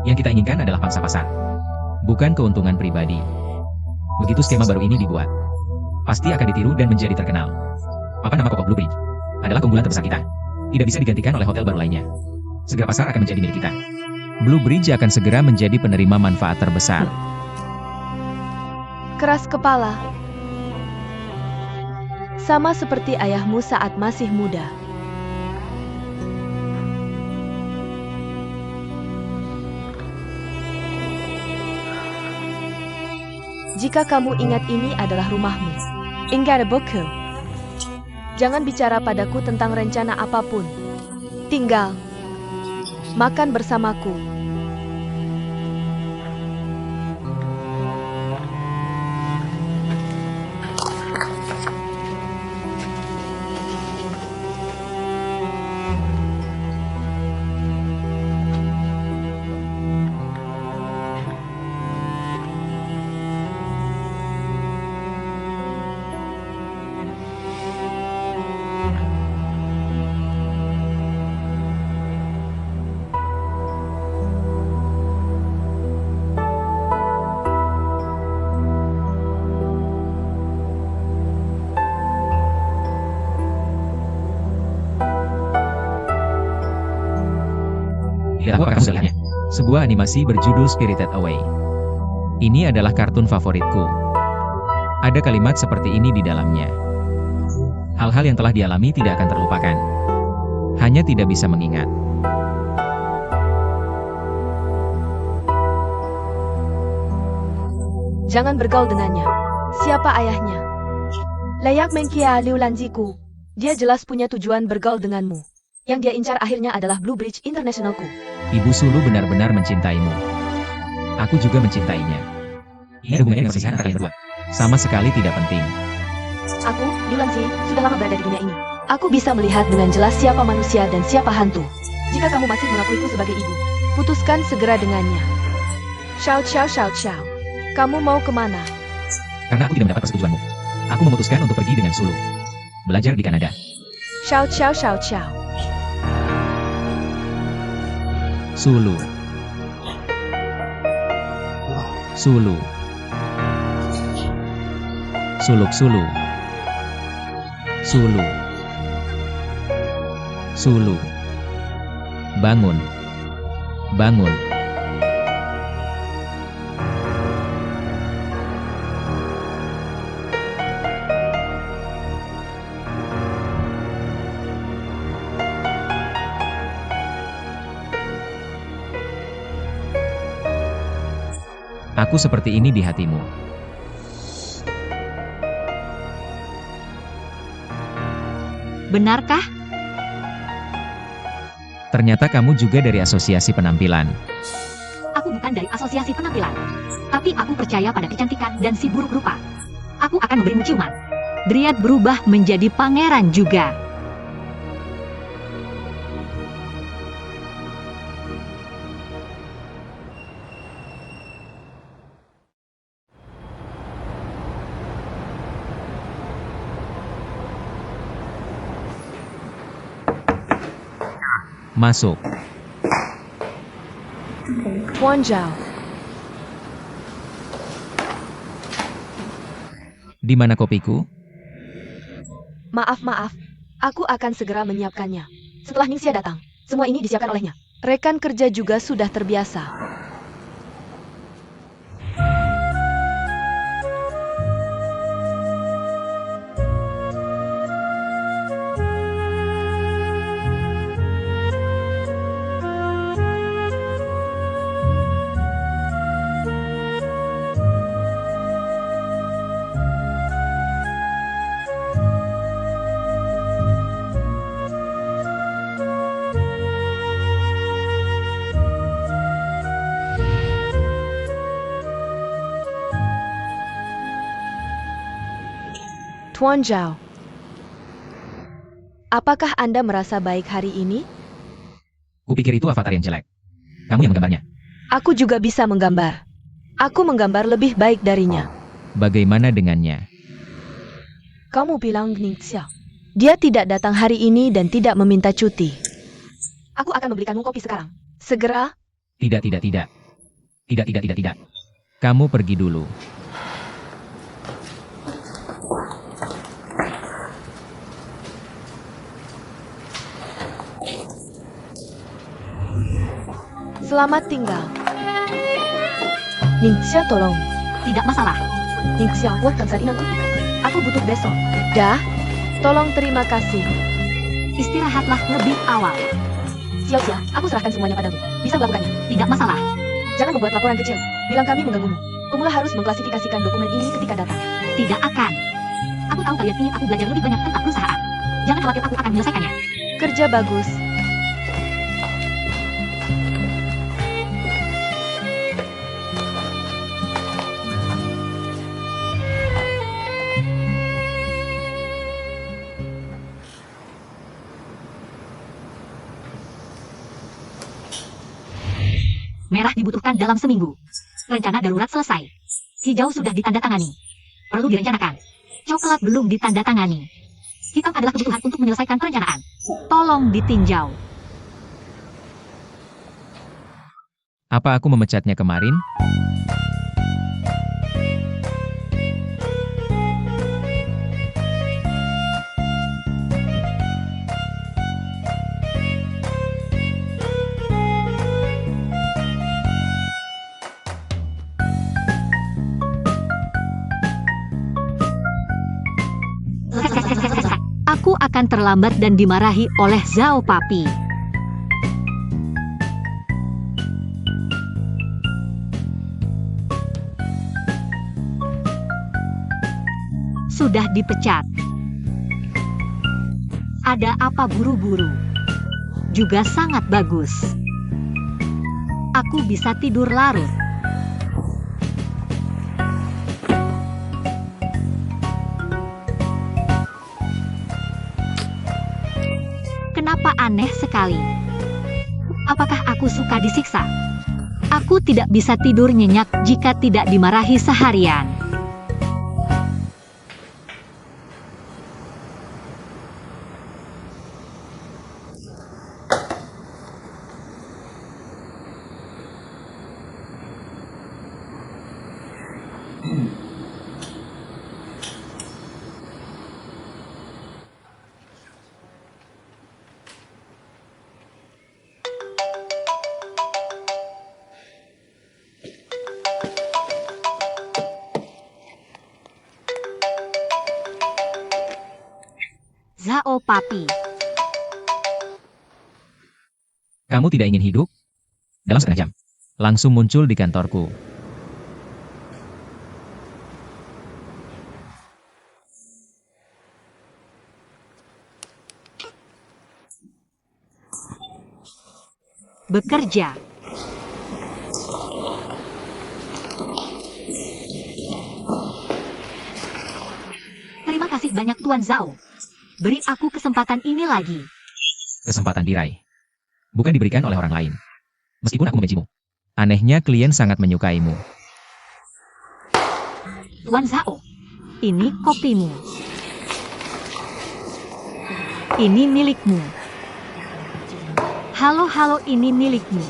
[SPEAKER 4] Yang kita inginkan adalah pangsa pasar, bukan keuntungan pribadi. Begitu skema baru ini dibuat, pasti akan ditiru dan menjadi terkenal. Apa nama pokok Blue Bridge? Adalah keunggulan terbesar kita. Tidak bisa digantikan oleh hotel baru lainnya. Segera pasar akan menjadi milik kita. Blue Bridge akan segera menjadi penerima manfaat terbesar.
[SPEAKER 1] Keras kepala. Sama seperti ayahmu saat masih muda. Jika kamu ingat ini adalah rumahmu, ingat buku. Jangan bicara padaku tentang rencana apapun. Tinggal makan bersamaku.
[SPEAKER 4] Aku akan melihatnya. Sebuah animasi berjudul Spirited Away. Ini adalah kartun favoritku. Ada kalimat seperti ini di dalamnya. Hal-hal yang telah dialami tidak akan terlupakan. Hanya tidak bisa mengingat.
[SPEAKER 1] Jangan bergaul dengannya. Siapa ayahnya? Layak mengkia Liu Lanjiku. Dia jelas punya tujuan bergaul denganmu. Yang dia incar akhirnya adalah Blue Bridge Internationalku.
[SPEAKER 4] Ibu Sulu benar-benar mencintaimu. Aku juga mencintainya. Ini ada hubungannya dengan perselisihan antara kalian berdua. Sama sekali tidak penting.
[SPEAKER 1] Aku, Liu Lanzi, sudah lama berada di dunia ini. Aku bisa melihat dengan jelas siapa manusia dan siapa hantu. Jika kamu masih mengakuiku sebagai ibu, putuskan segera dengannya. Xiao Xiao Xiao Xiao. Kamu mau kemana?
[SPEAKER 4] Karena aku tidak mendapat persetujuanmu, aku memutuskan untuk pergi dengan Sulu. Belajar di Kanada.
[SPEAKER 1] Xiao Xiao Xiao Xiao.
[SPEAKER 4] Sulu. Sulu. Suluk Sulu. Sulu. Sulu. Bangun. Bangun. Aku seperti ini di hatimu.
[SPEAKER 3] Benarkah?
[SPEAKER 4] Ternyata kamu juga dari asosiasi penampilan.
[SPEAKER 3] Aku bukan dari asosiasi penampilan. Tapi aku percaya pada kecantikan dan si buruk rupa. Aku akan memberimu ciuman. Dryad berubah menjadi pangeran juga.
[SPEAKER 4] Masuk.
[SPEAKER 1] Wan Zhao.
[SPEAKER 4] Di mana kopiku?
[SPEAKER 1] Maaf. Aku akan segera menyiapkannya. Setelah Ningxia datang. Semua ini disiapkan olehnya. Rekan kerja juga sudah terbiasa. Tuan Zhao, apakah Anda merasa baik hari ini?
[SPEAKER 4] Kupikir itu avatar yang jelek. Kamu yang menggambarnya.
[SPEAKER 1] Aku juga bisa menggambar. Aku menggambar lebih baik darinya.
[SPEAKER 4] Bagaimana dengannya?
[SPEAKER 1] Kamu bilang Ningxia. Dia tidak datang hari ini dan tidak meminta cuti. Aku akan membelikanmu kopi sekarang. Segera.
[SPEAKER 4] Tidak. Tidak. Kamu pergi dulu.
[SPEAKER 1] Selamat tinggal. Ningxia, tolong.
[SPEAKER 3] Tidak masalah.
[SPEAKER 1] Ningxia, aku butuh besok. Dah. Tolong, terima kasih.
[SPEAKER 3] Istirahatlah lebih awal.
[SPEAKER 1] Xiao, aku serahkan semuanya padamu. Bisa melakukannya.
[SPEAKER 3] Tidak masalah.
[SPEAKER 1] Jangan membuat laporan kecil. Bilang kami mengganggumu. Kumula harus mengklasifikasikan dokumen ini ketika datang.
[SPEAKER 3] Tidak akan. Aku tahu kalian ingin aku belajar lebih banyak tentang perusahaan. Jangan khawatir, aku akan menyelesaikannya.
[SPEAKER 1] Kerja bagus.
[SPEAKER 3] Merah dibutuhkan dalam seminggu. Rencana darurat selesai. Hijau sudah ditandatangani. Perlu direncanakan. Coklat belum ditandatangani. Hitam adalah kebutuhan untuk menyelesaikan perencanaan. Tolong ditinjau.
[SPEAKER 4] Apa aku memecatnya kemarin?
[SPEAKER 3] Aku akan terlambat dan dimarahi oleh Zhao Papi. Sudah dipecat. Ada apa buru-buru? Juga sangat bagus. Aku bisa tidur larut. Kenapa aneh sekali? Apakah aku suka disiksa? Aku tidak bisa tidur nyenyak jika tidak dimarahi seharian. Zhao Papi.
[SPEAKER 4] Kamu tidak ingin hidup? Dalam setengah jam. Langsung muncul di kantorku.
[SPEAKER 3] Bekerja. Terima kasih banyak Tuan Zhao. Beri aku kesempatan ini lagi.
[SPEAKER 4] Kesempatan diraih. Bukan diberikan oleh orang lain. Meskipun aku membencimu. Anehnya klien sangat menyukaimu.
[SPEAKER 3] Tuan Zhao, ini kopimu. Ini milikmu. Halo, ini milikmu.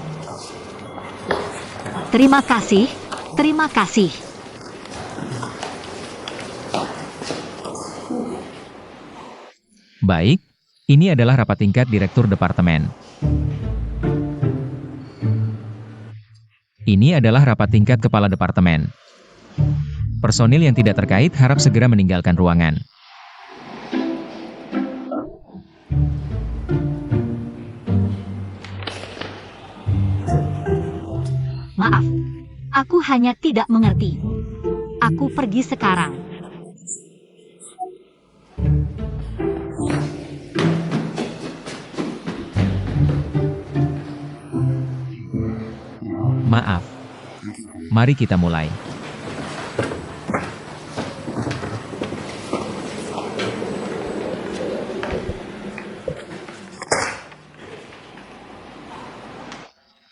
[SPEAKER 3] Terima kasih, terima kasih.
[SPEAKER 4] Baik, Ini adalah rapat tingkat Direktur Departemen. Ini adalah rapat tingkat Kepala Departemen. Personil yang tidak terkait harap segera meninggalkan ruangan.
[SPEAKER 3] Maaf, aku hanya tidak mengerti. Aku pergi sekarang.
[SPEAKER 4] Maaf. Mari kita mulai.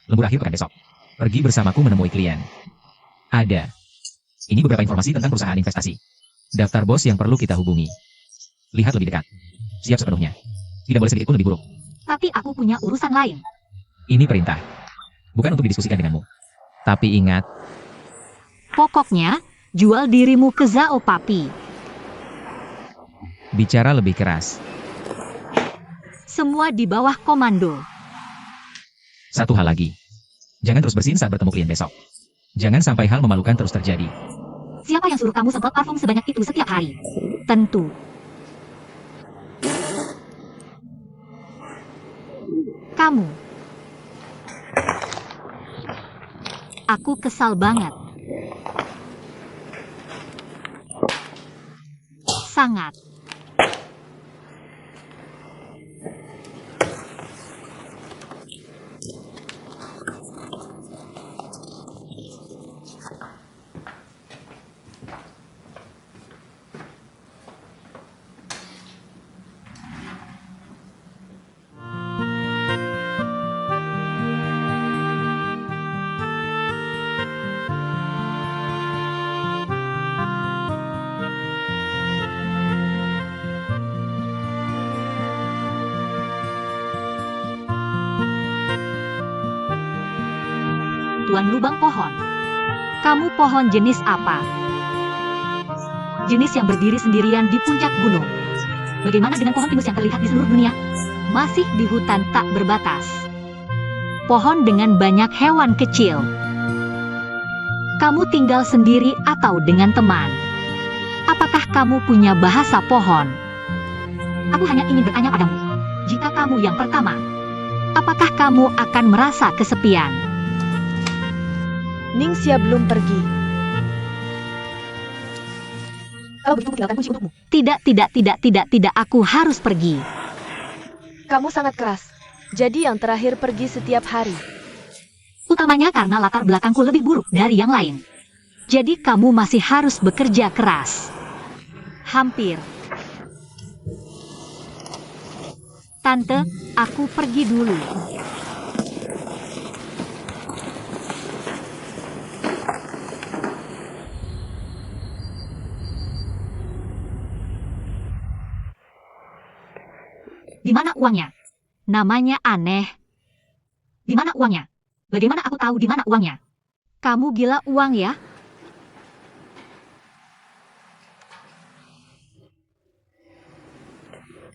[SPEAKER 4] Lembur akhir pekan besok. Pergi bersamaku menemui klien. Ada. Ini beberapa informasi tentang perusahaan investasi. Daftar bos yang perlu kita hubungi. Lihat lebih dekat. Siap sepenuhnya. Tidak boleh sedikit pun lebih buruk.
[SPEAKER 3] Tapi aku punya urusan lain.
[SPEAKER 4] Ini perintah. Bukan untuk didiskusikan denganmu. Tapi ingat,
[SPEAKER 3] Pokoknya, jual dirimu ke Zhao Papi.
[SPEAKER 4] bicara lebih keras.
[SPEAKER 3] Semua di bawah komando.
[SPEAKER 4] Satu hal lagi. Jangan terus bersin saat bertemu klien besok. Jangan sampai hal memalukan terus terjadi.
[SPEAKER 3] Siapa yang suruh kamu semprot parfum sebanyak itu setiap hari? Tentu. Kamu. Aku kesal banget. Sangat. Tuan Lubang Pohon. Kamu pohon jenis apa? Jenis yang berdiri sendirian di puncak gunung. Bagaimana dengan pohon pinus yang terlihat di seluruh dunia? Masih di hutan tak berbatas. Pohon dengan banyak hewan kecil. Kamu tinggal sendiri atau dengan teman? Apakah kamu punya bahasa pohon? Aku hanya ingin bertanya padamu. Jika kamu yang pertama, apakah kamu akan merasa kesepian?
[SPEAKER 1] Ningxia belum pergi. Kalau begitu tinggalkan kunci untukmu.
[SPEAKER 3] Tidak, aku harus pergi.
[SPEAKER 1] Kamu sangat keras. Jadi yang terakhir pergi setiap hari.
[SPEAKER 3] Utamanya karena latar belakangku lebih buruk dari yang lain. Jadi kamu masih harus bekerja keras. Hampir. Tante, aku pergi dulu. Di mana uangnya? Namanya aneh. Di mana uangnya? Bagaimana aku tahu di mana uangnya? Kamu gila uang ya?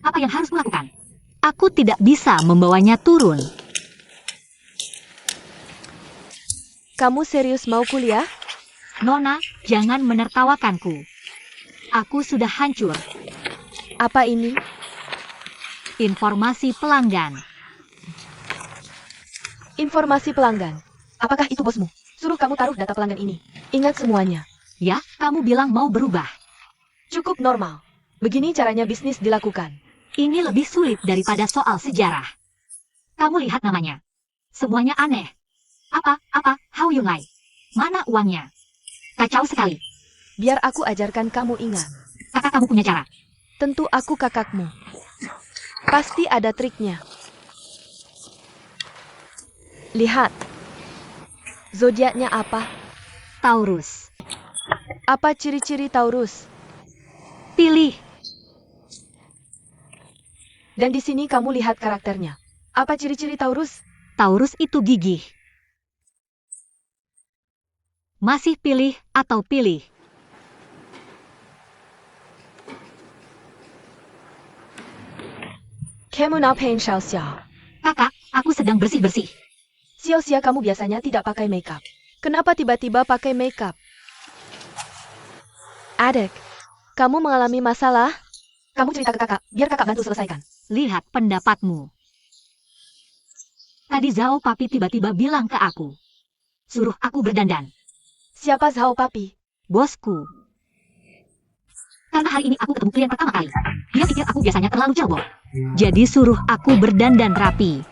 [SPEAKER 3] Apa yang harus kulakukan? Aku tidak bisa membawanya turun.
[SPEAKER 1] Kamu serius mau kuliah?
[SPEAKER 3] Nona, jangan menertawakanku. Aku sudah hancur.
[SPEAKER 1] Apa ini?
[SPEAKER 3] Informasi pelanggan.
[SPEAKER 1] Informasi pelanggan. Apakah itu bosmu? Suruh kamu taruh data pelanggan ini. Ingat semuanya.
[SPEAKER 3] Ya, kamu bilang mau berubah.
[SPEAKER 1] Cukup normal. Begini caranya bisnis dilakukan.
[SPEAKER 3] Ini lebih sulit daripada soal sejarah. Kamu lihat namanya. Semuanya aneh. Apa, How Yun Lai? Mana uangnya? Kacau sekali.
[SPEAKER 1] Biar aku ajarkan kamu ingat.
[SPEAKER 3] Kakak kamu punya cara.
[SPEAKER 1] Tentu aku kakakmu. Pasti ada triknya. Lihat. Zodiaknya apa?
[SPEAKER 3] Taurus.
[SPEAKER 1] Apa ciri-ciri Taurus?
[SPEAKER 3] Pilih.
[SPEAKER 1] Dan di sini kamu lihat karakternya. Apa ciri-ciri Taurus?
[SPEAKER 3] Taurus itu gigih. Masih pilih atau pilih?
[SPEAKER 1] Kamu ngapain, Xiao?
[SPEAKER 3] Kakak, aku sedang bersih-bersih.
[SPEAKER 1] Xiao, kamu biasanya tidak pakai makeup. Kenapa tiba-tiba pakai makeup? Adik, kamu mengalami masalah? Kamu cerita ke kakak, biar kakak bantu selesaikan.
[SPEAKER 3] Lihat pendapatmu. Tadi Zhao Papi tiba-tiba bilang ke aku. Suruh aku berdandan.
[SPEAKER 1] Siapa Zhao Papi?
[SPEAKER 3] Bosku. Karena hari ini aku ketemu klien pertama kali. Dia pikir aku biasanya terlalu ceroboh. Jadi suruh aku berdandan rapi.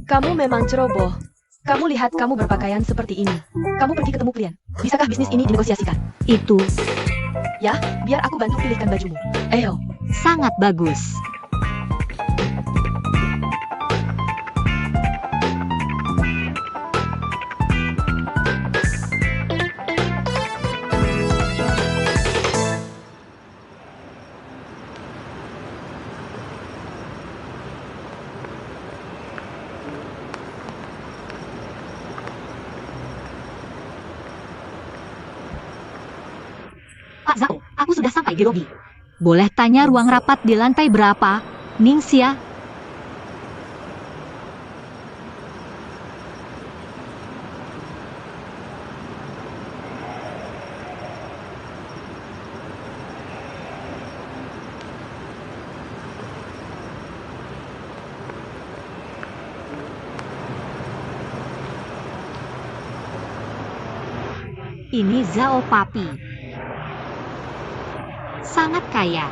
[SPEAKER 1] Kamu memang ceroboh. Kamu lihat kamu berpakaian seperti ini. Kamu pergi ketemu klien. Bisakah bisnis ini dinegosiasikan?
[SPEAKER 3] Itu
[SPEAKER 1] Ya, biar aku bantu pilihkan bajumu. Ayo.
[SPEAKER 3] sangat bagus. Pak Zhao, aku sudah sampai di lobi. Boleh tanya ruang rapat di lantai berapa, Ningxia? Ini Zhao Papi. Sangat kaya.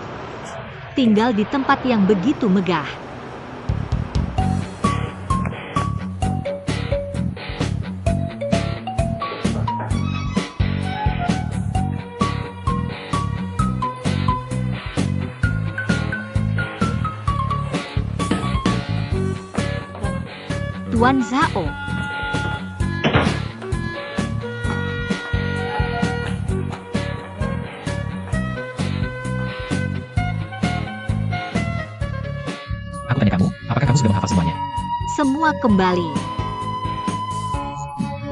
[SPEAKER 3] Tinggal di tempat yang begitu megah. Tuan Zhao.
[SPEAKER 4] Aku tanya kamu, apakah kamu sudah menghafal semuanya?
[SPEAKER 3] Semua kembali.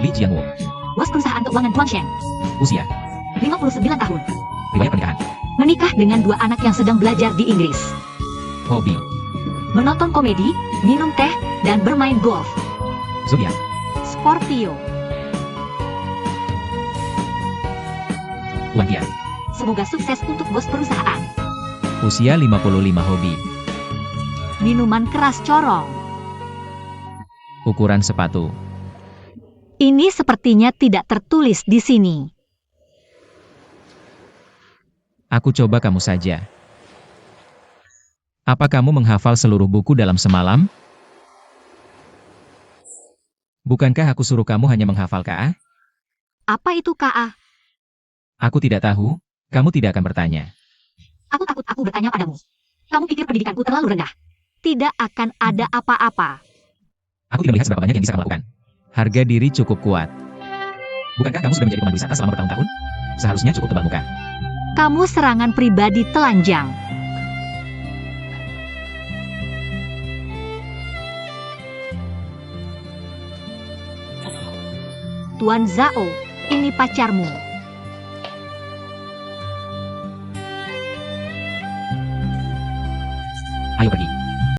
[SPEAKER 4] Li Jianwo.
[SPEAKER 3] Bos perusahaan keuangan Tuan Shen.
[SPEAKER 4] Usia.
[SPEAKER 3] 59 tahun.
[SPEAKER 4] Riwayat pernikahan.
[SPEAKER 3] Menikah dengan 2 anak yang sedang belajar di Inggris.
[SPEAKER 4] Hobi.
[SPEAKER 3] Menonton komedi, minum teh, dan bermain golf.
[SPEAKER 4] Zodiak.
[SPEAKER 3] Scorpio.
[SPEAKER 4] Tuan Tia.
[SPEAKER 3] Semoga sukses untuk bos perusahaan.
[SPEAKER 4] Usia 55. Hobi.
[SPEAKER 3] Minuman keras corong.
[SPEAKER 4] Ukuran sepatu.
[SPEAKER 3] Ini sepertinya tidak tertulis di sini.
[SPEAKER 4] Aku coba kamu saja. Apa kamu menghafal seluruh buku dalam semalam? Bukankah aku suruh kamu hanya menghafal KA?
[SPEAKER 3] Apa itu KA?
[SPEAKER 4] Aku tidak tahu, kamu tidak akan bertanya.
[SPEAKER 3] Aku takut aku bertanya padamu. Kamu pikir pendidikanku terlalu rendah? Tidak akan ada apa-apa.
[SPEAKER 4] Aku tidak melihat seberapa banyak yang bisa kamu lakukan. Harga diri cukup kuat. Bukankah kamu sudah menjadi pemandu wisata selama bertahun-tahun? Seharusnya cukup tebal muka.
[SPEAKER 3] Kamu serangan pribadi telanjang. Tuan Zhao, ini pacarmu.
[SPEAKER 4] Ayo pergi.